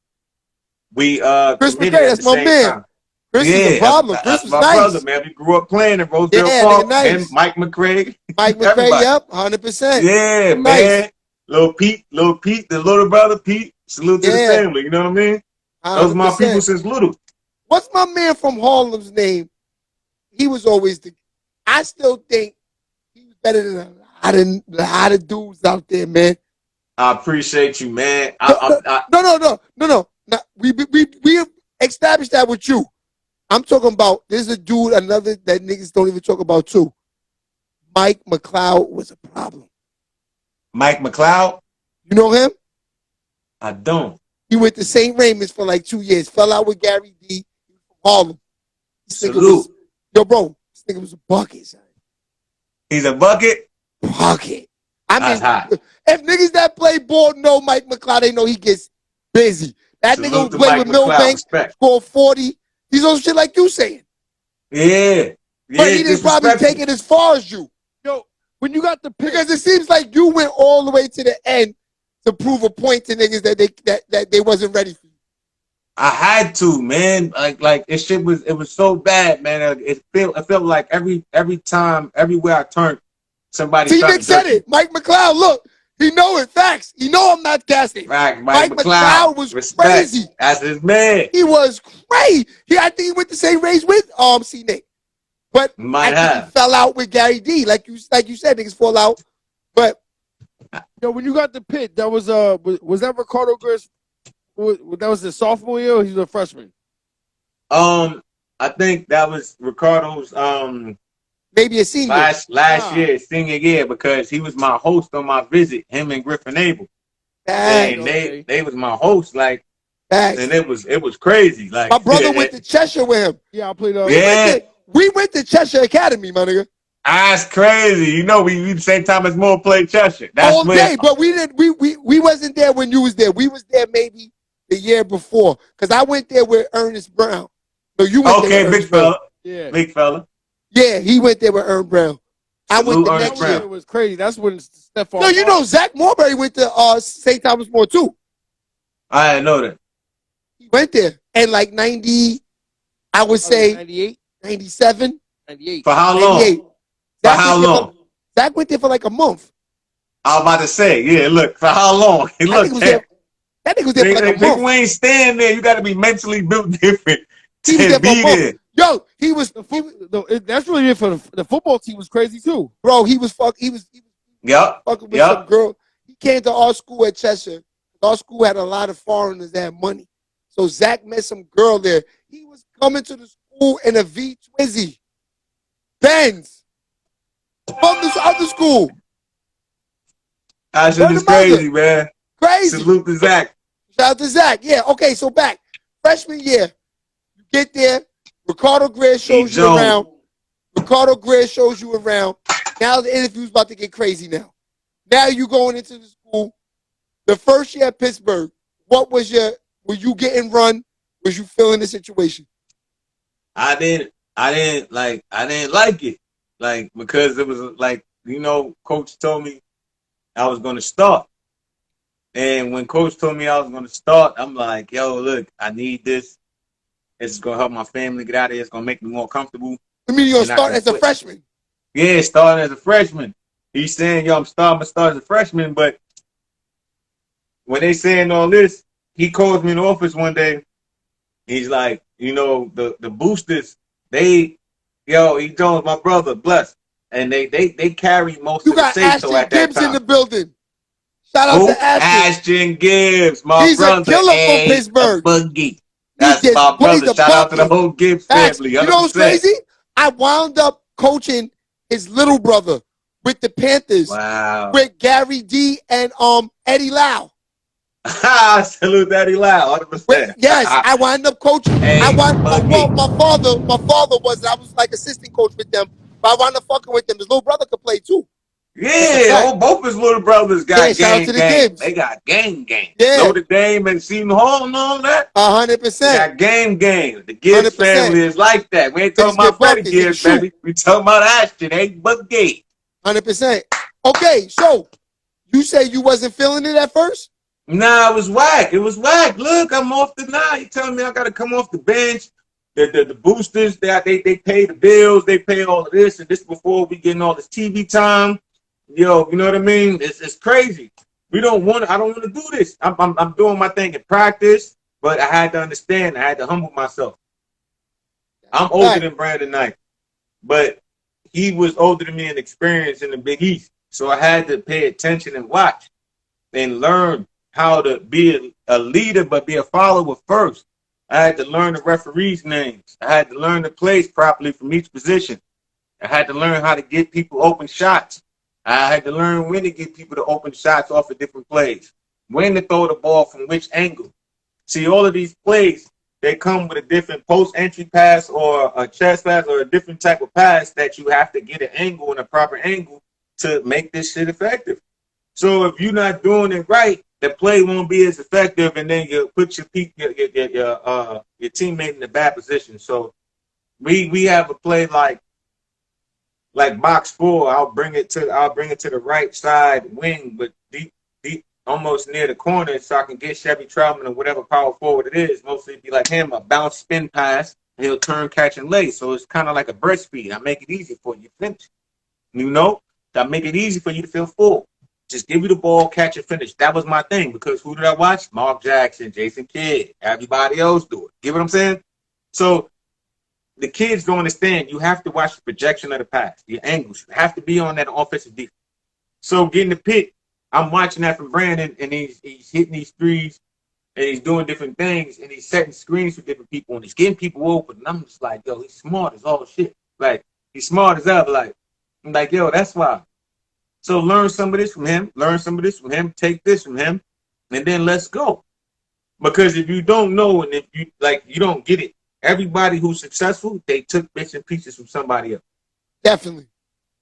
we Chris committed McCray, at that's the my same man. time. Chris is a problem. Chris was my nice. brother, man. We grew up playing in Rosedale Yeah, Park. nigga, nice. And Mike McCray. Mike McCray, Everybody. yep, 100%. Yeah, Nice. man. Little Pete, the little brother Pete. Salute to the family. You know what I mean? 100%. Those are my people since little. What's my man from Harlem's name? He was always I still think he was better than a lot of dudes out there, man. I appreciate you, man. No. We established that with you. I'm talking about, there's a dude, another that niggas don't even talk about too. Mike McLeod was a problem. Mike McLeod? You know him? I don't. He went to St. Raymond's for like 2 years. Fell out with Gary D. From Harlem. Salute. Yo, bro, this nigga was a bucket, son. He's a bucket? Bucket. I That's mean, hot. if niggas that play ball know Mike McLeod, they know he gets busy. That Salute nigga to play Mike with McLeod. Milbank, Respect. scored 40. He's on shit like you saying. Yeah. But he didn't probably take it as far as you. Yo, when you got the pick, Because it seems like you went all the way to the end to prove a point to niggas that they wasn't ready for you. I had to, man. Like it was so bad, man. It felt like every time, everywhere I turned, somebody. See, Nick said it. Mike McLeod, look, he know it. Facts. He know I'm not gassing. Right, Mike McLeod was respect. crazy. That's his man. He was crazy. I think he went the same race with C Nick. But Might I think have. he fell out with Gary D. Like you said, niggas fall out. But yo, when you got the pit, that was that Ricardo Gris? That was his sophomore year, or he was a freshman? I think that was Ricardo's maybe a senior. last year, senior year, because he was my host on my visit, him and Griffin Abel. And they was my host, like, and it was crazy. Like, my brother went to Cheshire with him. Yeah, I played we went to Cheshire Academy, my nigga. That's crazy. You know, we the same time as Moore played Cheshire. That's all day, but we wasn't there when you was there. We was there maybe the year before. Because I went there with Ernest Brown. So you went there with big Ernest Brown. fella. Yeah. Big fella. Yeah, he went there with Ernest Brown. I went the next year. It was crazy. That's when Stephon. No, you know Zach Marbury went to St. Thomas More too. I didn't know that. He went there. And like 90, I would say 98, 97. 98. For how long? 98. For how long? Zach went there for like a month. I was about to say, yeah, look, for how long? Hey, look, that nigga was there for like a month. People ain't staying there. You got to be mentally built different He was there to be for a there. month. Yo, he was that's really it for the football team was crazy too. Bro, he was fucking with some girl. He came to our school at Cheshire. Our school had a lot of foreigners that had money. So Zach met some girl there. He was coming to the school in a V Twizzy. Benz. From this other school. That shit is crazy, man. Crazy. Salute to Zach. Shout out to Zach. Yeah, okay, so back. Freshman year. You get there. Ricardo Gris shows you around. Ricardo Gris shows you around. Now the interview's about to get crazy now. Now you going into the school. The first year at Pittsburgh, were you getting run? Was you feeling the situation? I didn't like it. Like, because it was like, coach told me I was gonna start. And when coach told me I was gonna start, I'm like, yo, look, I need this. It's gonna help my family get out of here. It's gonna make me more comfortable. I mean, you're gonna start as a freshman. Yeah, starting as a freshman. He's saying, yo, I'm gonna start as a freshman, but when they saying all this, he calls me in the office one day. He's like, the boosters, he told my brother, bless, and they carry most of the say so at that Gibbs time. In the building. Shout out to Ashton Gibbs, my He's brother. He's a killer from Pittsburgh. Boogie. That's my brother. Shout out to the whole Gibbs family. 100%. You know what's crazy? I wound up coaching his little brother with the Panthers. Wow. With Gary D and Eddie Lau. Salute Eddie Lau, 100%. Yes, I wound up coaching. Hey, my father was, I was like assistant coach with them, but I wound up fucking with them. His little brother could play too. Yeah, both his little brothers got game. They got game. Yeah. Notre Dame and Seton Hall and all that. 100%. They got game. The Gibbs 100%. Family is like that. We ain't talking about Freddie Gibbs, baby. We talking about Ashton, Boogie. 100%. Okay, so you say you wasn't feeling it at first? Nah, it was whack. Look, I'm off the nine. You telling me I got to come off the bench? The boosters, they pay the bills. They pay all of this, and this before we getting all this TV time. Yo, you know what I mean? It's crazy. I don't want to do this. I'm doing my thing in practice, but I had to understand. I had to humble myself. I'm older than Brandon Knight, but he was older than me in experience in the Big East. So I had to pay attention and watch and learn how to be a leader, but be a follower first. I had to learn the referees' names. I had to learn the plays properly from each position. I had to learn how to get people open shots. I had to learn when to get people to open shots off of different plays, when to throw the ball from which angle. See, all of these plays, they come with a different post-entry pass or a chest pass or a different type of pass that you have to get an angle and a proper angle to make this shit effective. So if you're not doing it right, the play won't be as effective, and then you put your teammate in a bad position. So we have a play like box 4. I'll bring it to the right side wing, but deep, almost near the corner, so I can get Chevy Troutman or whatever power forward it is. Mostly be like him, a bounce spin pass, and he'll turn, catch, and lay. So it's kind of like a breastfeed. I make it easy for you to finish. I make it easy for you to feel full. Just give you the ball, catch and finish. That was my thing, because who did I watch? Mark Jackson, Jason Kidd, everybody else do it. Get what I'm saying? So the kids don't understand. You have to watch the projection of the pass, the angles. You have to be on that offensive defense. So getting the pick, I'm watching that from Brandon, and he's hitting these threes, and he's doing different things, and he's setting screens for different people, and he's getting people open. And I'm just like, yo, he's smart as all shit. Like, he's smart as ever. Like, I'm like, yo, that's why. So learn some of this from him, take this from him, and then let's go. Because if you don't know, and if you don't get it, everybody who's successful, they took bits and pieces from somebody else. Definitely.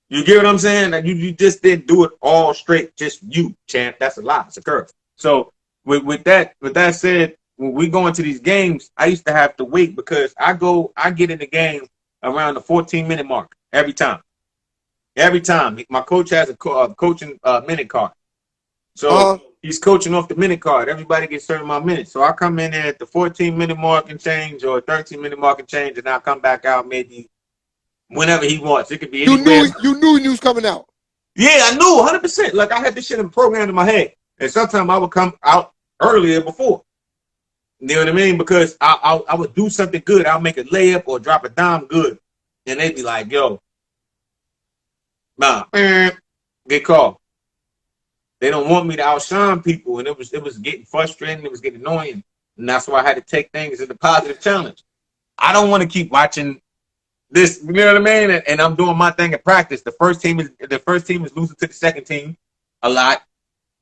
You get what I'm saying? Like you just didn't do it all straight, just you, champ. That's a lie. It's a curse. So with that said, when we go into these games, I used to have to wait because I get in the game around the 14-minute mark every time. Every time. My coach has a coaching minute card. So he's coaching off the minute card. Everybody gets certain amount of minutes. So I come in there at the 14-minute mark and change or 13-minute mark and change, and I'll come back out maybe whenever he wants. It could be anywhere. You knew he was coming out. Yeah, I knew 100%. Like I had this shit programmed in my head. And sometimes I would come out earlier before. You know what I mean? Because I would do something good. I'll make a layup or drop a dime good. And they'd be like, yo, nah, get called. They don't want me to outshine people, and it was getting frustrating. It was getting annoying, and that's why I had to take things as a positive challenge. I don't want to keep watching this. You know what I mean? And I'm doing my thing in practice. The first team is losing to the second team a lot,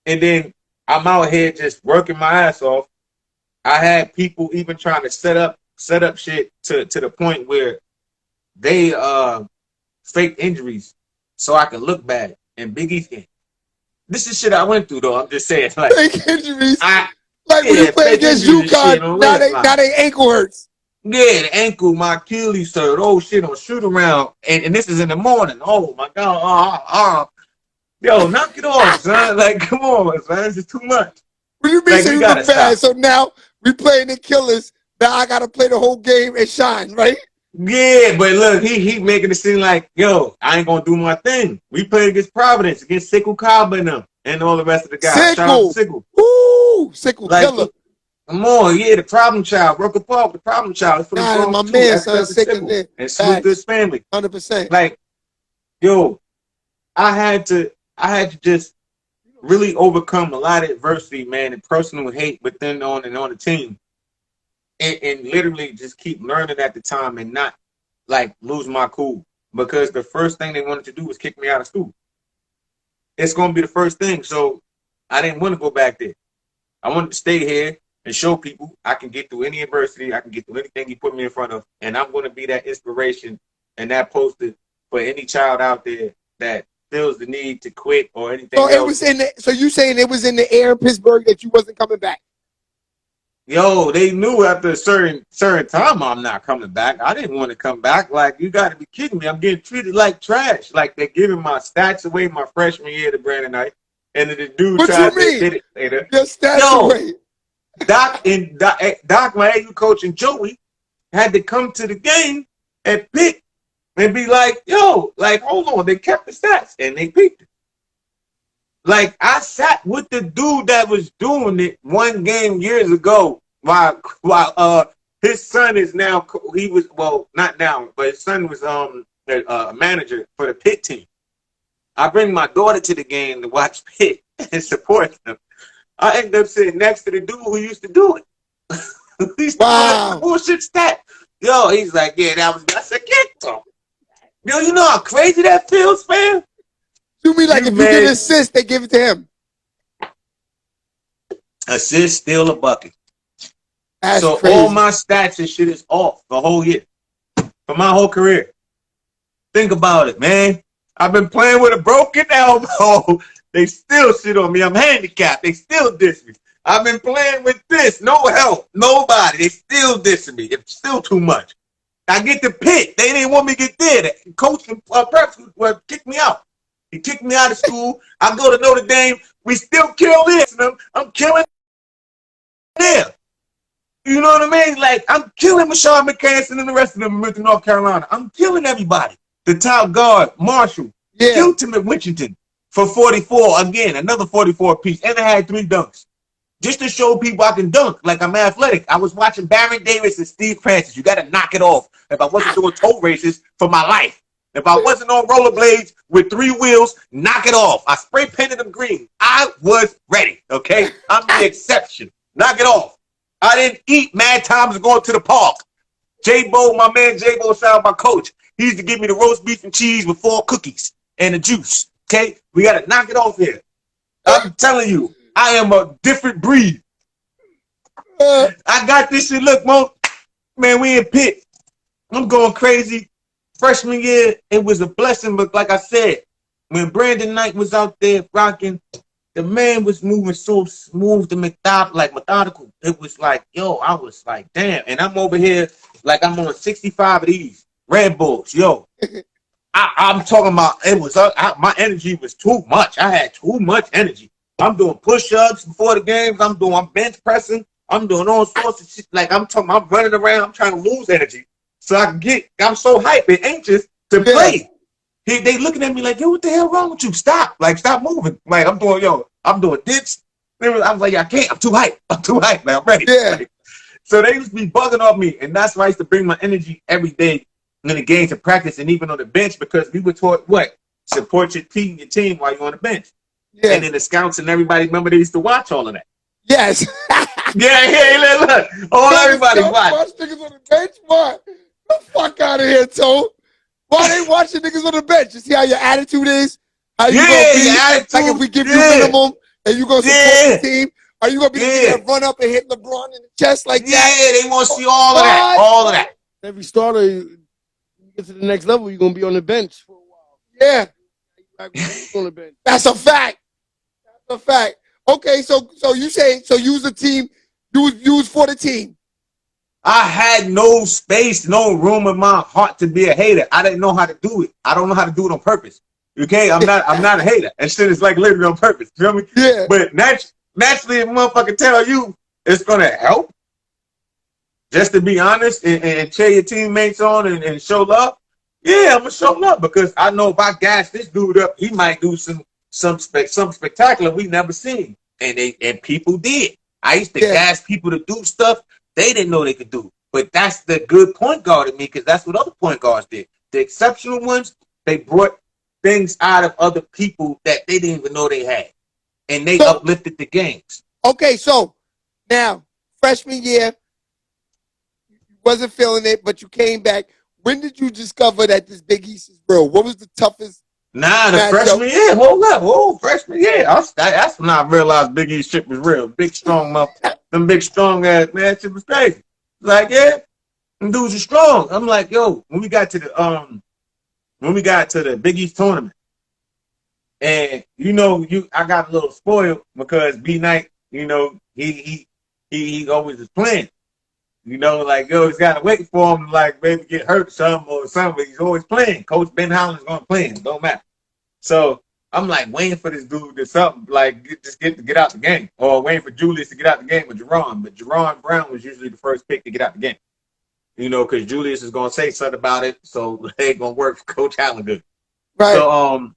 and then I'm out here just working my ass off. I had people even trying to set up shit to the point where they fake injuries so I can look bad in Big East games. This is shit I went through, though. I'm just saying. Like, fake injuries. When you play against UConn, now they ankle hurts. Yeah, the ankle, my Achilles hurt. Oh shit, on shoot around, and this is in the morning. Oh my god, yo, knock it off, son. Like, come on, son, this is too much. What do you mean? Like, So we you gotta look bad. stop. So now we playing the Killers. Now I gotta play the whole game and shine, right? Yeah, but look, he making it seem like, yo, I ain't gonna do my thing. We played against Providence, against Sickle Cobb and them, and all the rest of the guys. Shout out to Sickle. Sickle. Woo! Sickle Like, killer. come on, yeah, the problem child. Broke apart, the problem child. It's for the Nah, Bronx my too. man, That's son, Sickle. Sickle. And salute to his family. 100%. Like, yo, I had to just really overcome a lot of adversity, man, and personal hate within on the team. And literally just keep learning at the time and not like lose my cool. Because the first thing they wanted to do was kick me out of school. It's gonna be the first thing. So I didn't want to go back there. I wanted to stay here and show people I can get through any adversity, I can get through anything you put me in front of, and I'm gonna be that inspiration and that poster for any child out there that feels the need to quit or anything So else. it was in the. So you saying it was in the air in Pittsburgh that you wasn't coming back? Yo, they knew after a certain time I'm not coming back. I didn't want to come back. Like, you got to be kidding me. I'm getting treated like trash. Like, they're giving my stats away my freshman year to Brandon Knight. And then the dude What tried you mean? to did it later. Your stats Yo, away. Doc, my AU coach, and Joey had to come to the game and pick and be like, yo, like, hold on. They kept the stats and they picked it. Like, I sat with the dude that was doing it one game years ago while his son is now, he was, well, not now, but his son was a manager for the Pitt team. I bring my daughter to the game to watch Pitt and support them. I ended up sitting next to the dude who used to do it. Wow. Bullshit stat. Yo, he's like, yeah, that was, I said, get them. Yo, you know how crazy that feels, man? You mean like if you get an assist, they give it to him? Assist, steal a bucket. That's so crazy. all my stats and shit is off the whole year. For my whole career. Think about it, man. I've been playing with a broken elbow. They still shit on me. I'm handicapped. They still diss me. I've been playing with this. No help. Nobody. They still dissing me. It's still too much. I get to Pitt. They didn't want me to get there. The coach and preps kicked me out. He kicked me out of school. I go to Notre Dame. We still kill this. I'm killing them. You know what I mean? Like, I'm killing Mashard McCanson and the rest of them with North Carolina. I'm killing everybody. The top guard, Marshall, killed him at Wichita for 44. Again, another 44 piece. And I had 3 dunks. Just to show people I can dunk, like I'm athletic. I was watching Baron Davis and Steve Francis. You got to knock it off. If I wasn't doing toe races for my life. If I wasn't on rollerblades with 3 wheels, knock it off. I spray painted them green. I was ready, okay? I'm the exception. Knock it off. I didn't eat mad times going to the park. J-Bo, my man J-Bo, shout out my coach. He used to give me the roast beef and cheese with 4 cookies and the juice, okay? We got to knock it off here. I'm telling you, I am a different breed. I got this shit. Look, man, we in Pitt. I'm going crazy. Freshman year, it was a blessing, but like I said, when Brandon Knight was out there rocking, the man was moving so smooth and methodical. It was like, yo, I was like, damn. And I'm over here like I'm on 65 of these Red Bulls, yo. I'm talking about, it was my energy was too much. I had too much energy. I'm doing push-ups before the games. I'm bench pressing. I'm doing all sorts of shit. Like I'm running around. I'm trying to lose energy. So I'm so hyped and anxious to play. They looking at me like, yo, what the hell wrong with you? Stop. Like, stop moving. Like, I'm doing dips. I was like, I can't. I'm too hyped. Like, I'm ready. Yeah. Like, so they used to be bugging off me. And that's why I used to bring my energy every day in the games and practice and even on the bench because we were taught what? Support your team while you're on the bench. Yeah. And then the scouts and everybody, remember, they used to watch all of that. Yes. Look. Everybody watch. Watch niggas on the bench? What? Get the fuck out of here, Toe. Why they watching niggas on the bench? You see how your attitude is? How you gonna be? Attitude, like if we give you minimum and you gonna support the team, are you gonna be the nigga that run up and hit LeBron in the chest like that? Yeah, they want to see all of that. All of that. Every starter, you get to the next level, you're gonna be on the bench for a while. Yeah. On the bench. That's a fact. That's a fact. Okay, so you say you was a team, you was for the team. I had no space, no room in my heart to be a hater. I didn't know how to do it. I don't know how to do it on purpose. Okay, I'm not a hater. And shit is like literally on purpose. You feel me? Yeah. But naturally, if motherfucker tell you it's gonna help, just to be honest and cheer your teammates on and show love, yeah, I'm gonna show love because I know if I gas this dude up, he might do some spectacular we never seen. And people did. I used to gas people to do stuff they didn't know they could do. But that's the good point guard in me because that's what other point guards did. The exceptional ones, they brought things out of other people that they didn't even know they had. And they uplifted the games. Okay, so now, freshman year, you wasn't feeling it, but you came back. When did you discover that this Big East is real? What was the toughest? The freshman year. Hold up. Freshman year. That's when I realized Big East shit was real. Big, strong motherfucker. Them big, strong ass, man, shit was crazy. Like, yeah, them dudes are strong. I'm like, yo, when we got to the Big East tournament, and I got a little spoiled because B Knight, he always is playing. Like, yo, he's got to wait for him to, like, maybe get hurt something or something, but he's always playing. Coach Ben Holland's going to play him. Don't matter. So I'm, like, waiting for this dude to something, like, get out the game. Or waiting for Julius to get out the game with Jerron. But Jerron Brown was usually the first pick to get out the game. Because Julius is going to say something about it, so it ain't going to work for Coach Holland. Right. So,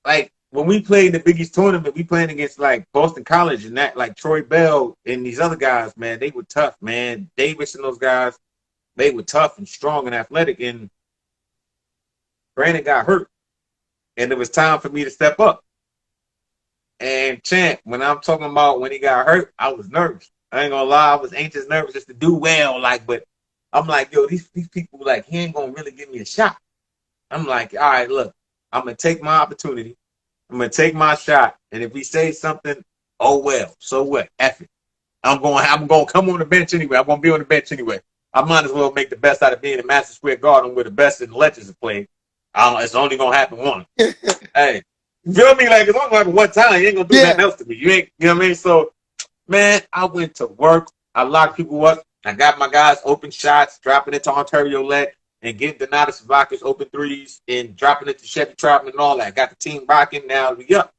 like, when we played the Big East tournament, we playing against like Boston College and that, like Troy Bell and these other guys, man, they were tough, man. Davis and those guys, they were tough and strong and athletic. And Brandon got hurt, and it was time for me to step up. And Champ, when I'm talking about when he got hurt, I was nervous. I ain't gonna lie, I was anxious, nervous just to do well, like. But I'm like, yo, these people, like, he ain't gonna really give me a shot. I'm like, all right, look, I'm gonna take my opportunity. I'm going to take my shot, and if we say something, oh, well, so what? F it. I'm going to come on the bench anyway. I'm going to be on the bench anyway. I might as well make the best out of being a Madison Square Garden where the best in the legends have played. It's only going to happen once. Hey, you feel me? Like, it's only going to happen one time. You ain't going to do nothing else to me. You ain't, you know what I mean? So, man, I went to work. I locked people up. I got my guys open shots, dropping it to Ontario Lett, and getting Donatas Savakis open threes and dropping it to Chevy Troutman and all that. Got the team rocking. Now we up.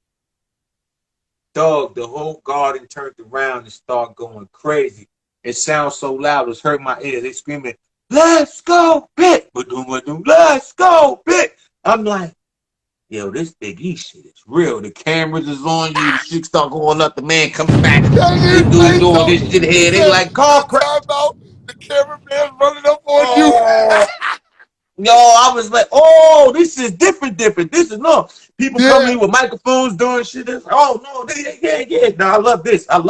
Dog, the whole garden turned around and started going crazy. It sounds so loud. It's hurting my ears. They screaming, let's go, Pitt. Let's go, Pitt. I'm like, yo, this Big East shit is real. The cameras is on you. The shit start going up. The man comes back. This dude doing this shit here. They like, call crap. The cameraman running up on you. Yo, I was like, oh, this is different. This is no. People coming in with microphones doing shit. Like, oh, no, yeah. No, I love this. I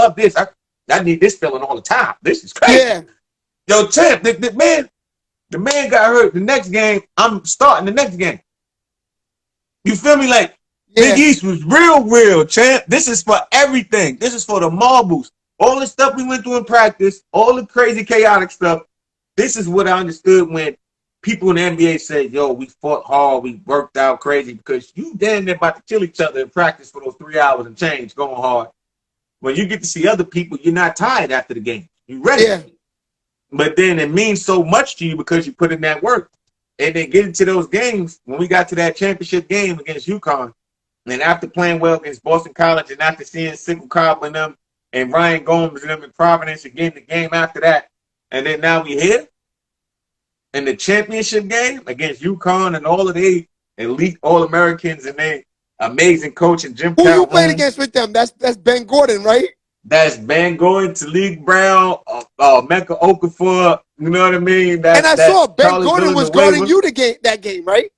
need this feeling all the time. This is crazy. Yeah. Yo, Champ, the man got hurt the next game. I'm starting the next game. You feel me? Like, Big East was real, Champ. This is for everything. This is for the marbles. All the stuff we went through in practice, all the crazy, chaotic stuff. This is what I understood when people in the NBA said, yo, we fought hard, we worked out crazy, because you damn near about to kill each other in practice for those 3 hours and change going hard. When you get to see other people, you're not tired after the game. You're ready. Yeah. But then it means so much to you because you put in that work. And then get into those games, when we got to that championship game against UConn, and after playing well against Boston College and after seeing Sickle Cobb and them and Ryan Gomes and them in Providence again the game after that, and then now we here in the championship game against UConn and all of the elite All-Americans and they amazing coach and Jim Calhoun. Who you played against with them? That's Ben Gordon, right? That's Ben Gordon, Talik Brown, Mecca Okafor. You know what I mean? And I saw Ben Gordon was guarding you that game, right?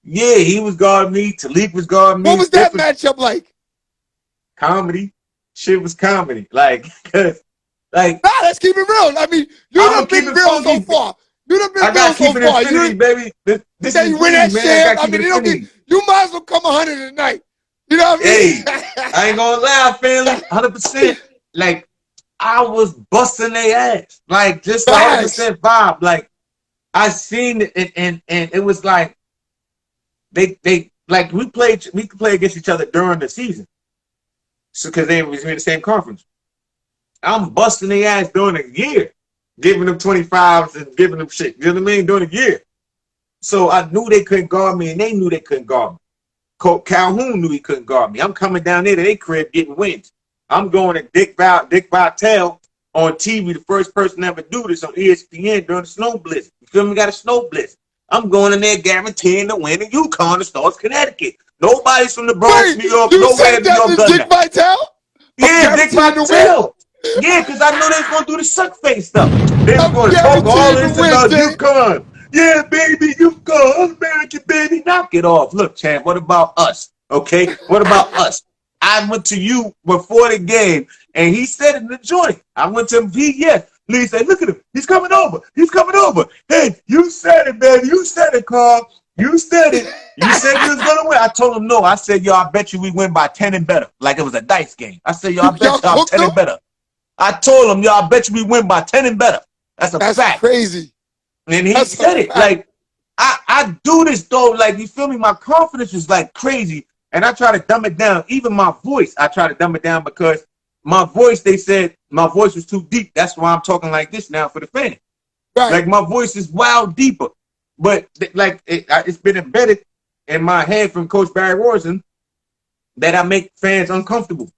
Yeah, he was guarding me. Talik was guarding me. What was that matchup like? Comedy. Shit was comedy. Like, nah, let's keep it real. I mean, you done been real so far. You done been real so far. Baby. This is you win that shit. I mean, you might as well come 100 a night. You know what I mean? Hey, I ain't gonna lie, family. 100%. Like, I was busting their ass. Like, just 100% vibe. Like, I seen it, and it was like, they like, we could play against each other during the season. So, because they was in the same conference. I'm busting their ass during a year, giving them 25s and giving them shit. You know what I mean? During a year. So I knew they couldn't guard me, and they knew they couldn't guard me. Calhoun knew he couldn't guard me. I'm coming down there to their crib getting wins. I'm going to Dick Vitale on TV, the first person to ever do this on ESPN during the snow blizzard. You feel me? Got a snow blizzard. I'm going in there guaranteeing to win in Yukon and Stars, Connecticut. Nobody's from the Bronx, New York, nowhere in New York done Dick Vitale? Yeah, Dick Vitale. Yeah, because I know they was going to do the suck face stuff. They was going to talk all this about Yukon. Yeah, baby, Yukon, American baby. Knock it off. Look, champ, what about us? Okay? What about us? I went to you before the game, and he said it in the joint. I went to him, yes. Lee said, look at him. He's coming over. He's coming over. Hey, you said it, baby. You said it, Carl. You said it. You said you was going to win. I told him no. I said, yo, I bet you we win by 10 and better. Like it was a dice game. I said, yo, I bet you I'm 10 and better. I told him, yo, I bet you we win by 10 and better. That's fact. That's crazy. And he said it. Like, I do this, though. Like, you feel me? My confidence is, like, crazy. And I try to dumb it down. Even my voice, I try to dumb it down because my voice, they said my voice was too deep. That's why I'm talking like this now for the fans. Right. Like, my voice is wild deeper. But, like, it's been embedded in my head from Coach Barry Rosen that I make fans uncomfortable.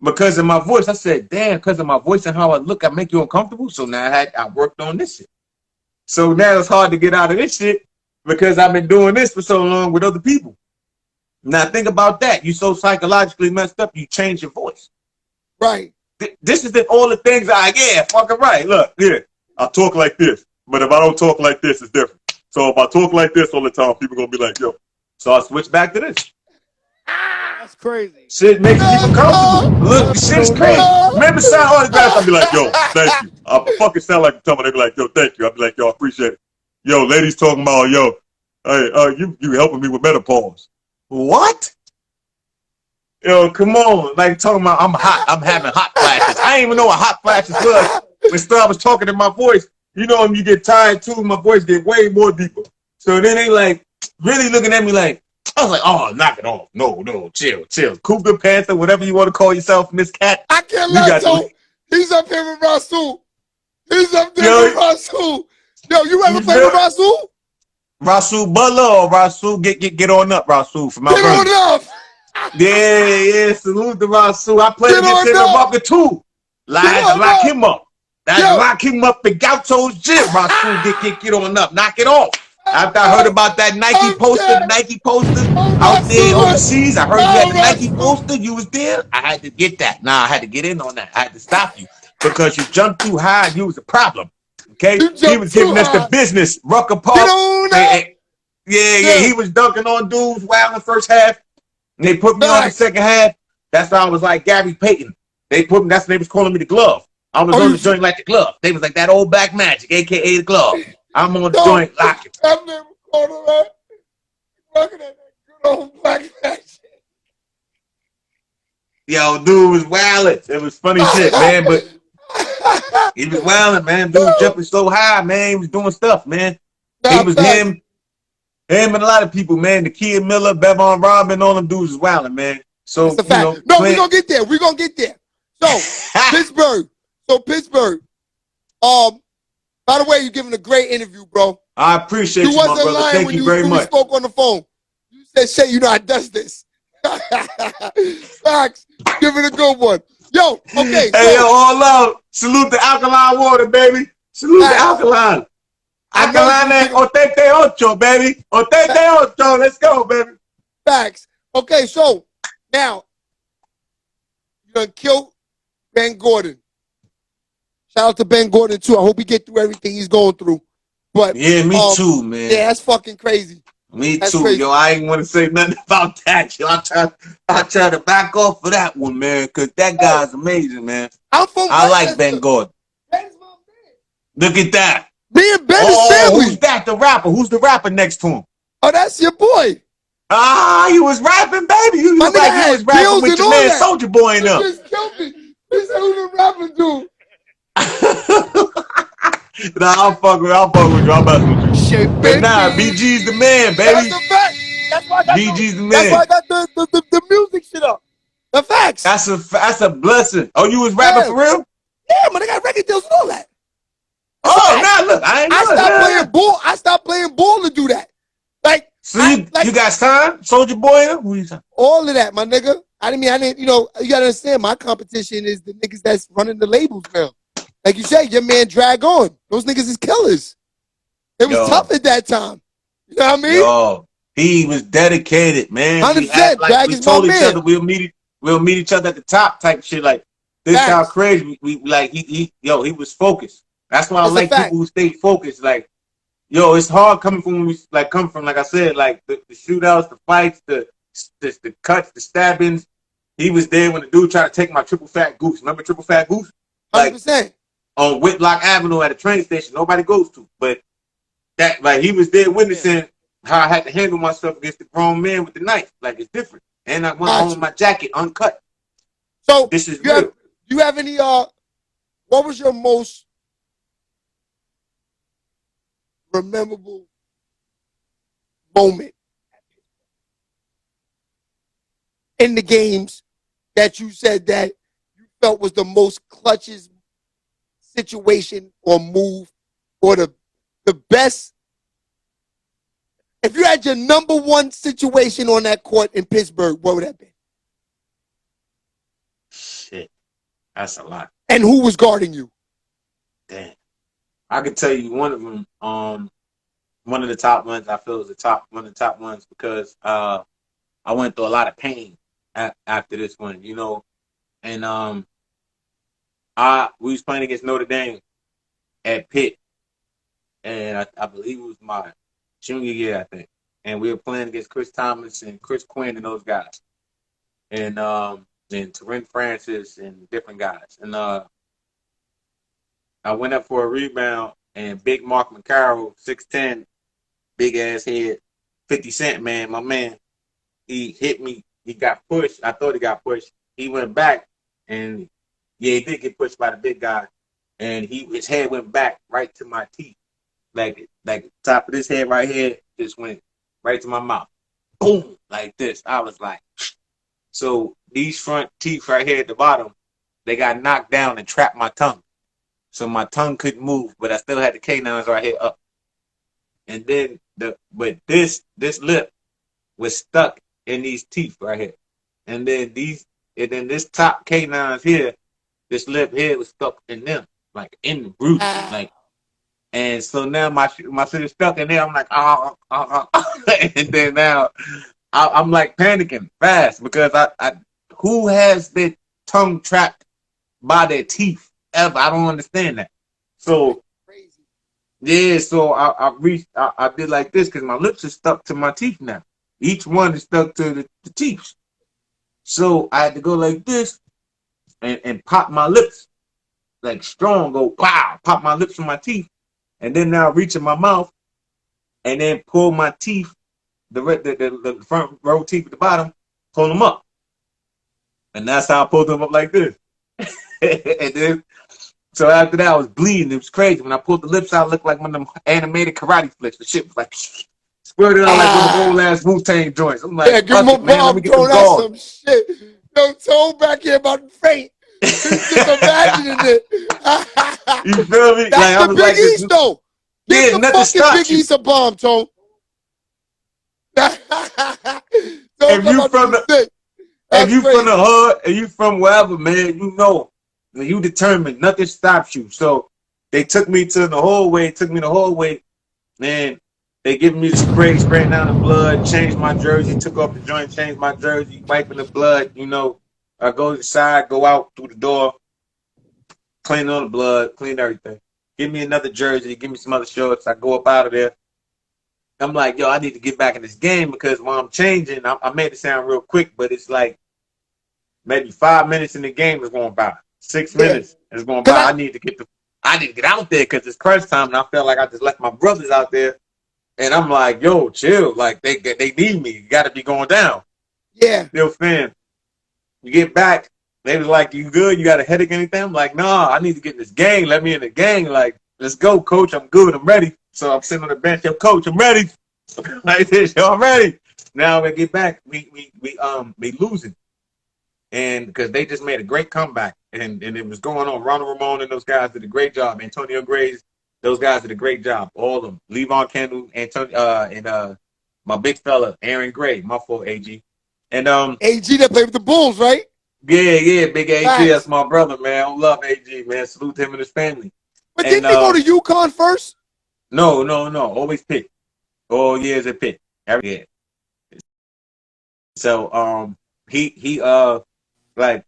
Because of my voice, I said, damn, because of my voice and how I look, I make you uncomfortable. So now I worked on this shit. So now it's hard to get out of this shit because I've been doing this for so long with other people. Now think about that. You so psychologically messed up, you change your voice. Right. This is all the things fucking right. Look, yeah, I talk like this. But if I don't talk like this, it's different. So if I talk like this all the time, people going to be like, yo. So I switch back to this. That's crazy. Shit makes people comfortable. Look, the shit's crazy. Remember signing autographs? I'll be like, yo, thank you. I fucking sound like someone. They be like, yo, thank you. I'll be like, yo, I appreciate it. Yo, ladies talking about, yo, hey, you helping me with menopause. What? Yo, come on. Like talking about I'm hot. I'm having hot flashes. I didn't even know what hot flashes was. When Star was talking in my voice, you know, when you get tired too, my voice get way more deeper. So then they like really looking at me like, I was like, oh, knock it off. No, chill. Cougar Panther, whatever you want to call yourself, Miss Cat. I can't lie, so he's up here with Rasul. He's up there with Rasul. Yo, you ever play with Rasul? Rasul Butler or Rasul get on up, Rasul from Mount Vernon. Get on up. Yeah, salute to Rasul. I played against him in Walker too. I had to lock him up. I had to lock him up in Gaucho's gym. Rasul get on up. Knock it off. After I heard about that Nike poster out there overseas, I heard you had the Nike poster. You was there. I had to get that. Nah, I had to get in on that. I had to stop you because you jumped too high and you was a problem. Okay? He was giving us the business. Rucker Park. Yeah, he was dunking on dudes wild in the first half. And they put me on the second half. That's why I was like Gary Payton. They put me, that's what they was calling me the glove. I was on the joint like the glove. They was like that old Black Magic, aka the glove. I'm on the joint locking. I've never called him that. Looking at that good old Black Magic. Yo, dude was wilding. It was funny shit, man, but he was wilding, man. Dude jumping so high, man. He was doing stuff, man. He was him and a lot of people, man. The Kia Miller, Bevon Robin, all them dudes was wilding, man. So, that's a fact. No, we're going to get there. We're going to get there. So, Pittsburgh. By the way, you're giving a great interview, bro. I appreciate you, my brother. Thank you very much. You spoke on the phone. You said, Shay, you know I does this. Facts. Give it a good one. Yo, okay. Hey, yo, all love. Salute the alkaline water, baby. Salute the alkaline. Alkaline Otete Ocho, baby. Otete Ocho. Let's go, baby. Facts. Okay, so now you done killed Ben Gordon. Shout out to Ben Gordon too. I hope he get through everything he's going through. But yeah, me too, man. Yeah, that's fucking crazy. Me too, crazy. Yo. I ain't want to say nothing about that, yo. I try to back off for that one, man, because that guy's amazing, man. I like Ben Gordon. Ben's my man. Look at that. Me and Ben is family. Who's that? The rapper? Who's the rapper next to him? Oh, that's your boy. Ah, he was rapping, baby. You look like he was rapping with your man Soulja Boy in up. He just killed me. He said, who the rapper dude? Nah, I'll fuck with you. I'm messing with you. Shit, but nah, BG's the man, baby. That's the fact. That's why I got BG's the man. That's why I got the music shit up. The facts. That's a blessing. Oh, you was rapping for real? Yeah, man, I got record deals and all that. Oh, nah, look, I ain't know stopped playing ball. I stopped playing ball to do that. Like, so you got signed, Soldier Boy? Who you signed? All of that, my nigga. I didn't, you know, you gotta understand, my competition is the niggas that's running the labels now. Like you said, your man Drag On. Those niggas is killers. It was tough at that time. You know what I mean? Yo, he was dedicated, man. 100%. Drag is told my each man. other we'll meet each other at the top type shit. Like, this how crazy we like he was focused. That's why I like people who stay focused. Like, yo, it's hard coming from like I said, like the shootouts, the fights, the cuts, the stabbings. He was there when the dude tried to take my triple fat goose. Remember triple fat goose? Like 100%. On Whitlock Avenue at a train station nobody goes to. But that, like, he was there witnessing how I had to handle myself against the grown man with the knife. Like, it's different. And I went home with my jacket uncut. So this is real. You have any what was your most memorable moment in the games that you said that you felt was the most clutchest situation or move, or the best? If you had your number one situation on that court in Pittsburgh, what would that be? Shit, that's a lot. And who was guarding you? Damn, I could tell you one of them. One of the top ones. I feel is one of the top ones because I went through a lot of pain after this one, you know, and we was playing against Notre Dame at Pitt, and I believe it was my junior year, I think, and we were playing against Chris Thomas and Chris Quinn and those guys, and Terrence Francis and different guys, and I went up for a rebound, and Big Mark McCarroll, 6'10", big ass head, 50 Cent man, my man, he hit me. He got pushed. I thought he got pushed. He went back, and yeah, he did get pushed by the big guy, and his head went back right to my teeth, like top of this head right here just went right to my mouth, boom, like this. I was like, so these front teeth right here at the bottom, they got knocked down and trapped my tongue, so my tongue couldn't move, but I still had the canines right here up, and then this lip was stuck in these teeth right here, and then this top canines here, this lip here was stuck in them, like in the root, like, and so now my shit is stuck in there. I'm like, and then now I'm like panicking fast because I who has their tongue trapped by their teeth ever? I don't understand that. So yeah, so I did like this because my lips are stuck to my teeth now. Each one is stuck to the teeth. So I had to go like this and pop my lips, like strong, go wow, pop my lips from my teeth. And then now reach in my mouth and then pull my teeth, the front row teeth at the bottom, pull them up. And that's how I pulled them up like this. And then, so after that, I was bleeding. It was crazy. When I pulled the lips out, it looked like one of them animated karate flicks. The shit was like, squirted out like one of the old ass Wu-Tang joints. I'm like, yeah, give him a bomb, bro. That's some shit. Yo, Tone back here about to faint. Just imagining it. You feel me? That's like, the Big like East, though. Give the fucking Big East a bomb, Tone. If you from the hood, and you from wherever, man, you know, when you determined, nothing stops you. So they took me to the hallway, and they giving me the spray, spraying down the blood, changed my jersey, took off the joint, changed my jersey, wiping the blood, you know. I go inside, go out through the door, clean all the blood, clean everything. Give me another jersey, give me some other shorts. I go up out of there. I'm like, yo, I need to get back in this game because while I'm changing, I made it sound real quick, but it's like maybe 5 minutes in the game is going by. 6 minutes is going by. I need to get out there because it's crunch time, and I felt like I just left my brothers out there. And I'm like, yo, chill. Like, they need me. You got to be going down. Yeah. Yo, fam. You get back. They was like, you good? You got a headache or anything? I'm like, nah, I need to get in this gang. Let me in the gang. Like, let's go, coach. I'm good. I'm ready. So I'm sitting on the bench. Yo, coach, I'm ready. Like this. Yo, I'm ready. Now when I get back, we losing. and because they just made a great comeback, and it was going on. Ronald Ramon and those guys did a great job. Antonio Graves, those guys did a great job. All of them. Levon Kendall, Antonio, and my big fella Aaron Gray, my fault, AG, and AG that played with the Bulls, right? yeah, big AG, Facts. that's my brother, man. I love AG, man. Salute him and his family. But And, didn't he go to UConn first? No, always Pitt. All years at Pitt, every year. So he like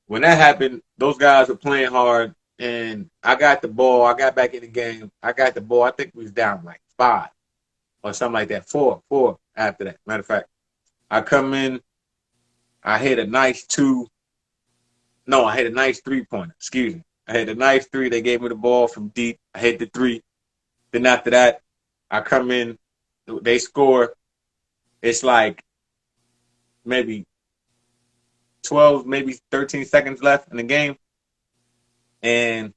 when that happened, those guys were playing hard, and I got the ball. I got back in the game. I got the ball. I think we was down like 5 or something like that. 4 after that. Matter of fact, I come in. I hit a nice 2. No, I hit a nice 3-pointer. Excuse me. I hit a nice 3. They gave me the ball from deep. I hit the 3. Then after that, I come in. They score. It's like maybe 12, maybe 13 seconds left in the game. And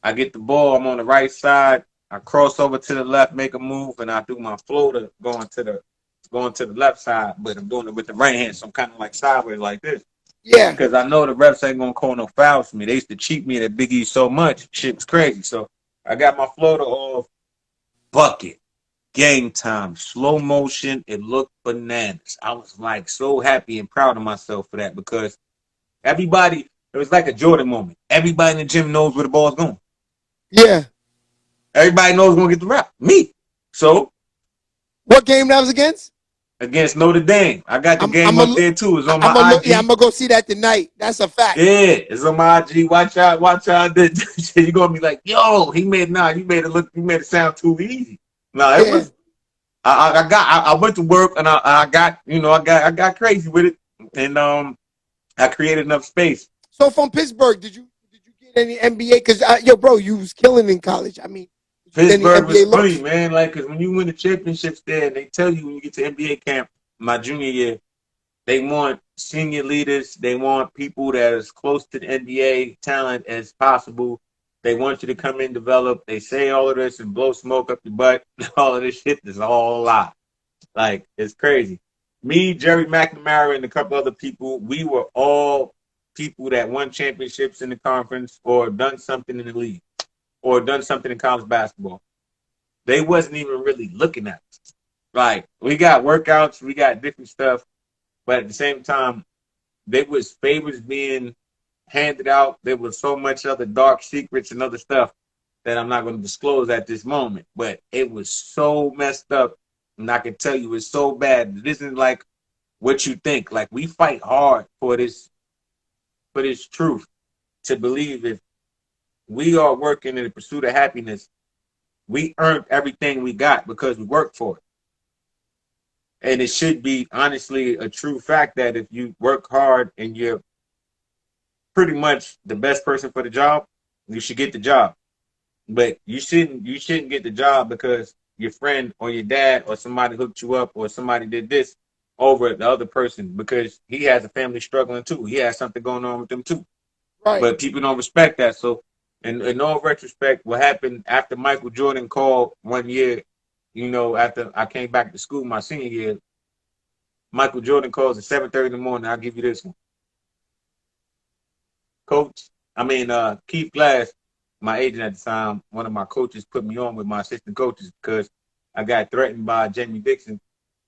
I get the ball. I'm on the right side. I cross over to the left, make a move, and I do my floater going to the left side, but I'm doing it with the right hand, so I'm kind of like sideways like this. Yeah. Because I know the refs ain't gonna call no fouls for me. They used to cheat me at Big E so much. Shit was crazy. So I got my floater off, bucket, game time, slow motion. It looked bananas. I was like so happy and proud of myself for that because everybody, it was like a Jordan moment. Everybody in the gym knows where the ball's going. Yeah. Everybody knows gonna get the rap. Me. So what game that was against? Against Notre Dame. I got the game up there too. It's on my IG. Yeah, I'm gonna go see that tonight. That's a fact. Yeah, it's on my IG. Watch out. You're gonna be like, yo, you made it sound too easy. No, it was. I went to work and I got crazy with it, and I created enough space. So from Pittsburgh, did you get any NBA? Because yo, bro, you was killing in college. I mean, Pittsburgh was funny, man. Like, cause when you win the championships there, they tell you when you get to NBA camp, my junior year, they want senior leaders. They want people that are as close to the NBA talent as possible. They want you to come in, develop. They say all of this and blow smoke up your butt. All of this shit is all a lie. Like, it's crazy. Me, Jerry McNamara, and a couple other people, we were all people that won championships in the conference or done something in the league or done something in college basketball. They wasn't even really looking at us. Like, we got workouts, we got different stuff, but at the same time, there was favors being handed out. There was so much other dark secrets and other stuff that I'm not going to disclose at this moment. But it was so messed up, and I can tell you it's so bad. It isn't like what you think. Like, we fight hard for this truth to believe if we are working in the pursuit of happiness, we earned everything we got because we worked for it. And it should be, honestly, a true fact that if you work hard and you're pretty much the best person for the job, you should get the job. But you shouldn't get the job because your friend or your dad or somebody hooked you up or somebody did this over the other person because he has a family struggling too. He has something going on with them too. Right. But people don't respect that. So in all retrospect, what happened after Michael Jordan called one year, after I came back to school my senior year, Michael Jordan calls at 7:30 in the morning. I'll give you this one. Keith Glass, my agent at the time, one of my coaches put me on with my assistant coaches because I got threatened by Jamie Dixon.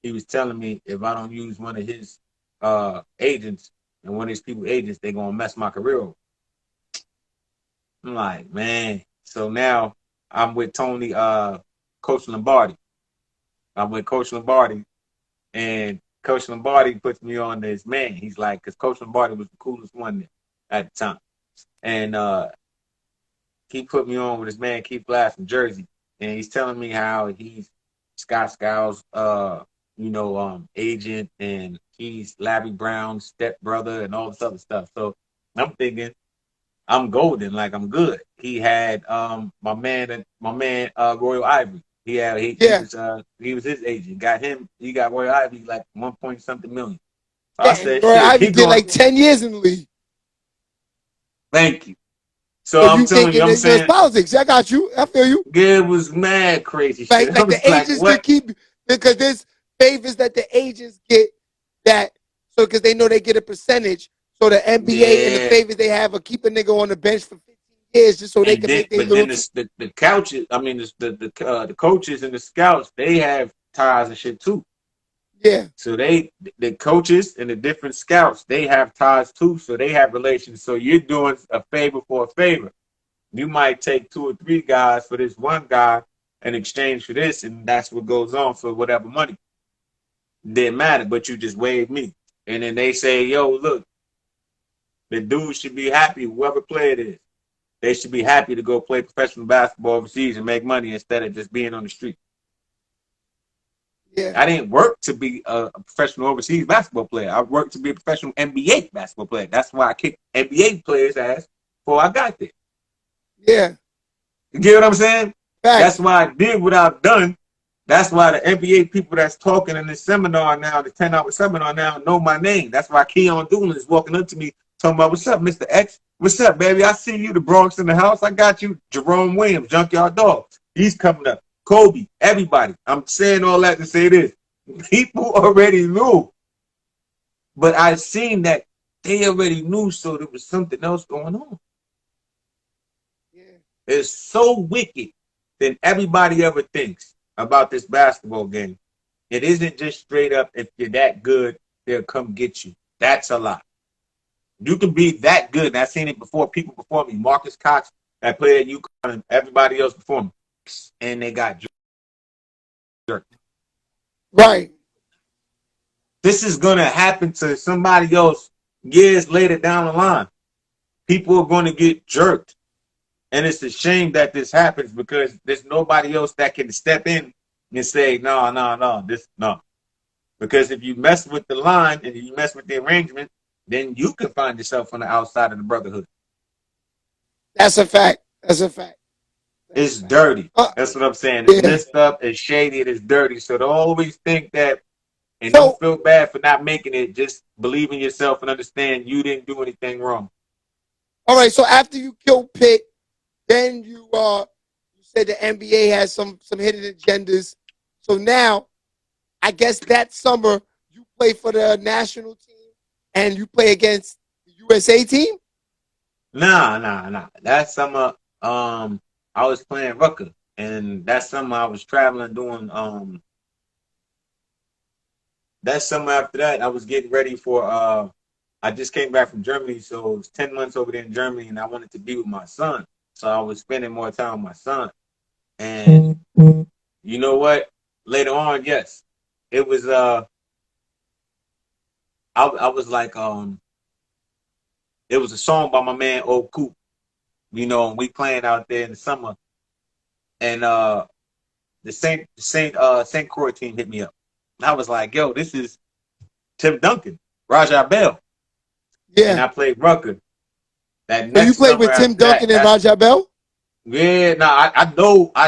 He was telling me if I don't use one of his agents and one of his people's agents, they're going to mess my career over. I'm like, man. So now I'm with Tony, Coach Lombardi. I'm with Coach Lombardi, and Coach Lombardi puts me on this man. He's like, because Coach Lombardi was the coolest one at the time. And he put me on with his man, Keith Glass from Jersey. And he's telling me how he's Scott Skow's, agent, and he's Larry Brown's stepbrother and all this other stuff. So I'm thinking, I'm golden, like I'm good. He had my man Royal Ivy. He was his agent. He got Royal Ivy like 1 point something million. I said, Royal Ivy did like 10 years in the league. Thank you. So I'm telling you, I'm saying politics. I got you. I feel you. Yeah, it was mad crazy shit. Like the agents could keep, because there's favors that the agents get that So because they know they get a percentage. So the NBA and the favors they have are keep a nigga on the bench for 15 years just so they can make their little. But then the couches, I mean, the coaches and the scouts, they have ties and shit too. Yeah. So the coaches and the different scouts, they have ties too. So they have relations. So you're doing a favor for a favor. You might take 2 or 3 guys for this one guy in exchange for this, and that's what goes on for whatever money. Didn't matter, but you just waived me. And then they say, yo, look, the dude should be happy, whoever player it is. They should be happy to go play professional basketball overseas and make money instead of just being on the street. Yeah. I didn't work to be a professional overseas basketball player. I worked to be a professional NBA basketball player. That's why I kicked NBA players' ass before I got there. Yeah. You get what I'm saying? Fact. That's why I did what I've done. That's why the NBA people that's talking in this seminar now, the 10-hour seminar now, know my name. That's why Keon Doolin is walking up to me talking about, what's up, Mr. X? What's up, baby? I see you, the Bronx in the house. I got you. Jerome Williams, Junkyard Dog. He's coming up. Kobe, everybody. I'm saying all that to say this. People already knew. But I seen that they already knew, so there was something else going on. Yeah. It's so wicked than everybody ever thinks about this basketball game. It isn't just straight up, if you're that good, they'll come get you. That's a lie. You can be that good. And I've seen it before. People before me, Marcus Cox, that played at UConn, and everybody else before me, and they got jerked. Right. This is going to happen to somebody else years later down the line. People are going to get jerked. And it's a shame that this happens because there's nobody else that can step in and say, no. Because if you mess with the line and you mess with the arrangement, then you can find yourself on the outside of the brotherhood. That's a fact. That's a fact. It's dirty. That's what I'm saying. It's messed up, it's shady, it is dirty. So don't always think that, and don't feel bad for not making it. Just believe in yourself and understand you didn't do anything wrong. All right, so after you killed Pitt, then you said the NBA has some hidden agendas. So now, I guess that summer, you play for the national team and you play against the USA team? Nah. That summer, I was playing Rucker, and that summer I was traveling doing. That summer after that, I was getting ready for. I just came back from Germany, so it was 10 months over there in Germany, and I wanted to be with my son, so I was spending more time with my son. And you know what? Later on, yes, it was. I was like, it was a song by my man Old Coop, you know, and we playing out there in the summer, and the St. Croix team hit me up. And I was like, yo, this is Tim Duncan, Rajah Bell. Yeah. And I played Rucker. So you played with Tim Duncan and Rajah Bell? Yeah, I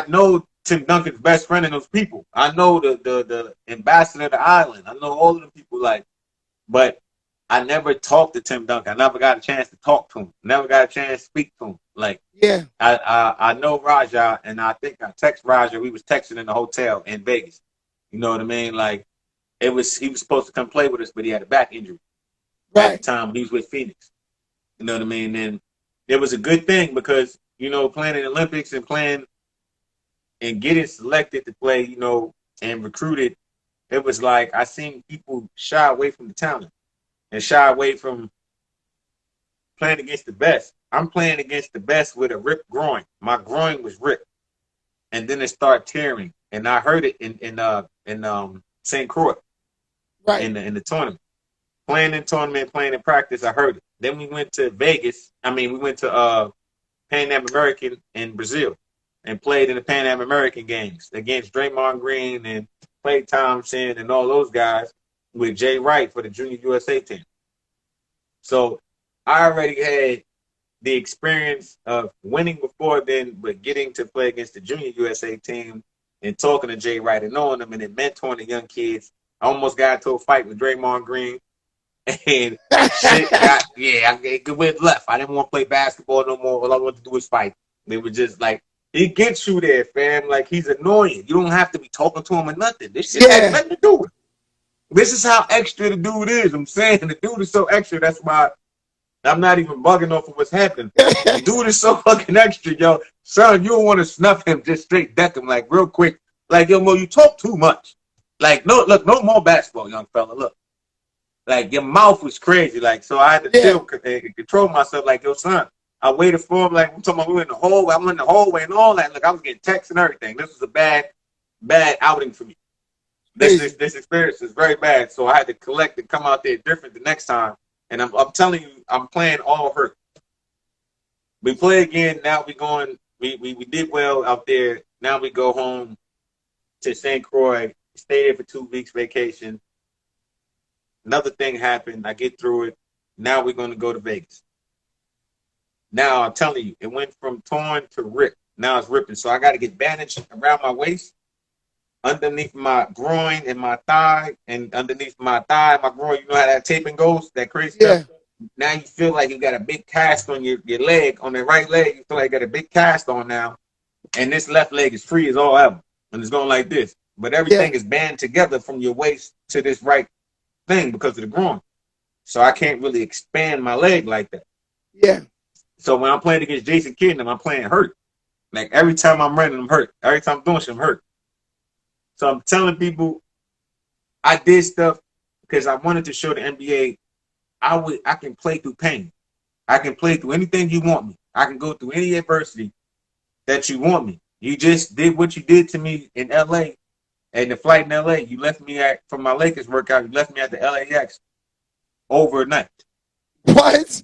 know Tim Duncan's best friend and those people. I know the ambassador of the island. I know all of the people, but I never talked to Tim Duncan. I never got a chance to talk to him. Never got a chance to speak to him. Yeah. I know Rajah, and I think I text Rajah. We was texting in the hotel in Vegas. You know what I mean? He was supposed to come play with us, but he had a back injury at the time. He was with Phoenix. You know what I mean? And it was a good thing because, you know, playing in the Olympics and playing and getting selected to play, you know, and recruited, it was like I seen people shy away from the talent and shy away from playing against the best. I'm playing against the best with a ripped groin. My groin was ripped, and then it started tearing, and I heard it in St. Croix, in the tournament. Playing in tournament, playing in practice, I heard it. Then we went to Vegas. We went to Pan Am American in Brazil and played in the Pan Am American games against Draymond Green and Klay Thompson and all those guys with Jay Wright for the Junior USA team. So I already had the experience of winning before then, but getting to play against the Junior USA team and talking to Jay Wright and knowing them and then mentoring the young kids. I almost got into a fight with Draymond Green. And shit I went left. I didn't want to play basketball no more. All I wanted to do was fight. They were just like, he gets you there, fam. Like, he's annoying. You don't have to be talking to him or nothing. This shit has nothing to do with it. This is how extra the dude is. I'm saying the dude is so extra. That's why I'm not even bugging off of what's happening. The dude is so fucking extra, yo. Son, you don't want to snuff him, just straight deck him, like, real quick. Like, yo, Mo, you talk too much. Like, no, look, no more basketball, young fella. Look. Like, your mouth was crazy. Like, so I had to chill and control myself. Like, yo, son, I waited for him. Like, I'm talking about we were in the hallway. I'm in the hallway and all that. Look, I was getting texts and everything. This was a bad outing for me. This experience is very bad. So I had to collect and come out there different the next time. And I'm telling you, I'm playing all hurt. We play again. Now we going. We did well out there. Now we go home to St. Croix. Stay there for 2 weeks vacation. Another thing happened. I get through it. Now we're going to go to Vegas. Now I'm telling you, it went from torn to ripped. Now it's ripping. So I got to get bandaged around my waist, underneath my groin and my thigh, and underneath my thigh, my groin. You know how that taping goes? That crazy stuff. Now you feel like you got a big cast on your leg, on the right leg. You feel like you got a big cast on now. And this left leg is free as all ever. And it's going like this. But everything is banded together from your waist to this right thing because of the groin. So I can't really expand my leg like that. Yeah. So when I'm playing against Jason Kidd, I'm playing hurt. Like every time I'm running, I'm hurt. Every time I'm doing shit, I'm hurt. So I'm telling people I did stuff because I wanted to show the NBA I can play through pain. I can play through anything you want me. I can go through any adversity that you want me. You just did what you did to me in LA. And the flight in LA, you left me from my Lakers workout, you left me at the LAX overnight. What?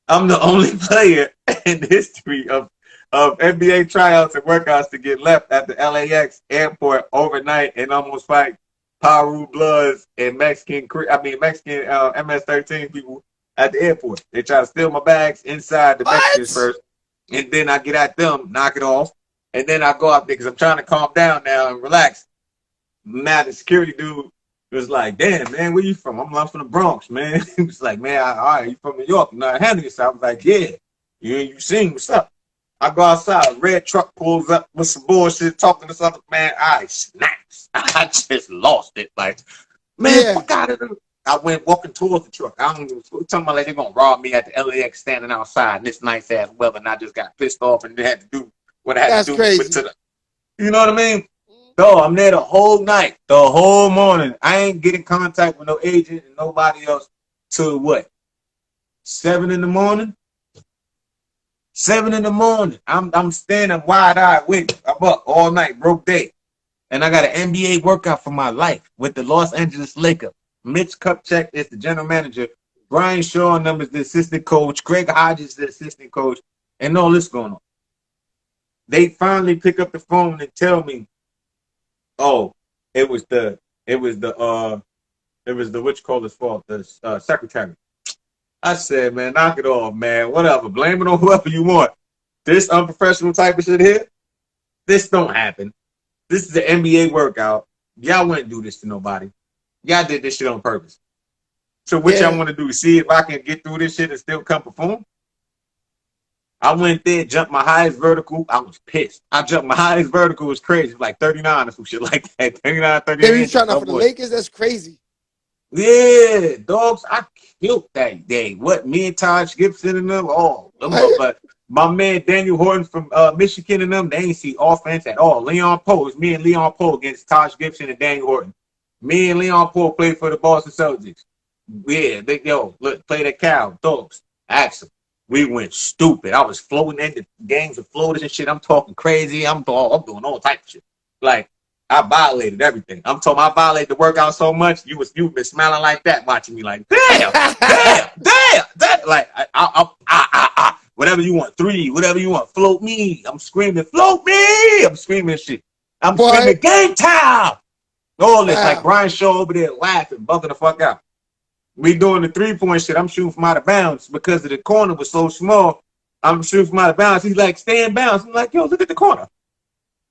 I'm the only player in history of NBA tryouts and workouts to get left at the LAX airport overnight and almost fight Paru Bloods and Mexican MS-13 people at the airport. They try to steal my bags inside the Mexicans first, and then I get at them, knock it off, and then I go out there because I'm trying to calm down now and relax. Now the security dude was like, "Damn, man, where you from?" I'm from the Bronx, man. He was like, "Man, all right, you from New York? You know how to handle yourself?" I was like, "Yeah, you seen what's up?" I go outside, a red truck pulls up with some bullshit, talking to some man. I snaps. I just lost it. Like, man, fuck out of there. I went walking towards the truck. I don't even talking about like they're gonna rob me at the LAX standing outside in this nice ass weather, and I just got pissed off and had to do what I had to do. Crazy. You know what I mean? So I'm there the whole night, the whole morning. I ain't getting contact with no agent and nobody else till what? 7 in the morning? 7 in the morning. I'm standing wide-eyed waiting. I'm up all night, broke day. And I got an NBA workout for my life with the Los Angeles Lakers. Mitch Kupchak is the general manager. Brian Shaw and them is the assistant coach. Greg Hodges is the assistant coach. And all this going on. They finally pick up the phone and tell me, oh, it was the what you call this fault, the secretary. I said, man, knock it off, man. Whatever. Blame it on whoever you want. This unprofessional type of shit here, this don't happen. This is the NBA workout. Y'all wouldn't do this to nobody. Y'all did this shit on purpose. So what y'all want to do? See if I can get through this shit and still come perform? I went there, jumped my highest vertical. I was pissed. I jumped my highest vertical. It was crazy. Like 39 or some shit like that. 39, 38. They were trying out for the Lakers? That's crazy. Yeah, dogs. I killed that day. What, me and Taj Gibson and them? Oh, but my man Daniel Horton from Michigan and them, they ain't see offense at all. Leon Poe, it was me and Leon Poe against Taj Gibson and Daniel Horton. Me and Leon Poe played for the Boston Celtics. Yeah, look, play that cow, dogs. Ask them. We went stupid. I was floating in the games of floaters and shit. I'm talking crazy. I'm doing all types of shit. Like, I violated everything. I violated the workout so much. You've been smiling like that, watching me like, damn. Like, whatever you want, 3, whatever you want, float me. I'm screaming, float me. I'm screaming shit. I'm screaming, game time. All this, like Brian Shaw over there laughing, bugging the fuck out. We doing the 3-point shit. I'm shooting from out of bounds because of the corner was so small. I'm shooting from out of bounds. He's like, stay in bounds. I'm like, yo, look at the corner.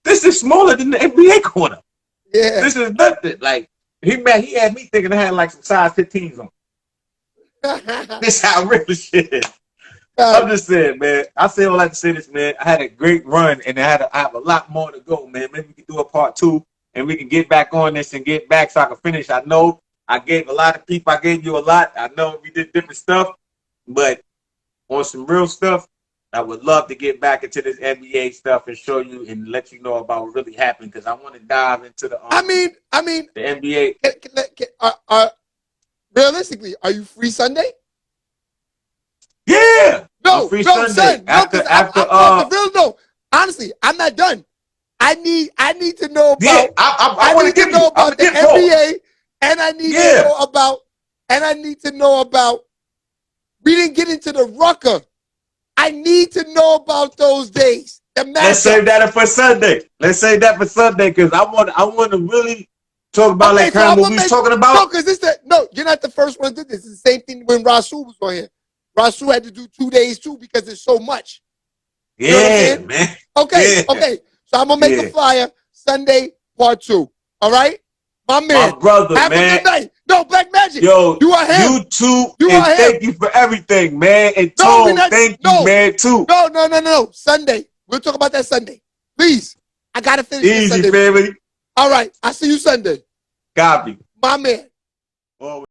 This is smaller than the NBA corner. Yeah. This is nothing. Like, he had me thinking I had like some size 15s on. This how real shit is. I'm just saying, man. I say all I like to say this, man. I had a great run, and I have a lot more to go, man. Maybe we can do a part 2, and we can get back on this and get back so I can finish. I know I gave a lot of people. I gave you a lot. I know we did different stuff, but on some real stuff, I would love to get back into this NBA stuff and show you and let you know about what really happened because I want to dive into the. I mean, the NBA. Realistically, are you free Sunday? Yeah. No, free no, Sunday. son. No. Honestly, I'm not done. I need to know about. Yeah, I want to give know you. about the NBA, and I need to know about. And I need to know about. We didn't get into the Rucker. I need to know about those days. Let's save that for Sunday. Let's save that for Sunday because I want to really talk about like kind of what we was talking about. No, because you're not the first one to do this. It's the same thing when Rasul was on here. Rasul had to do 2 days too because there's so much. You know man. Okay. So I'm gonna make a flyer Sunday part 2. All right, my man. My brother, have man. a good night. No, Black Magic. Yo, you are him. You too. You and are him. Thank you for everything, man. And Tom, thank you, man, too. No. Sunday. We'll talk about that Sunday. Please. I gotta finish this Sunday. Easy, family. All right. I'll see you Sunday. Copy. My man. Always.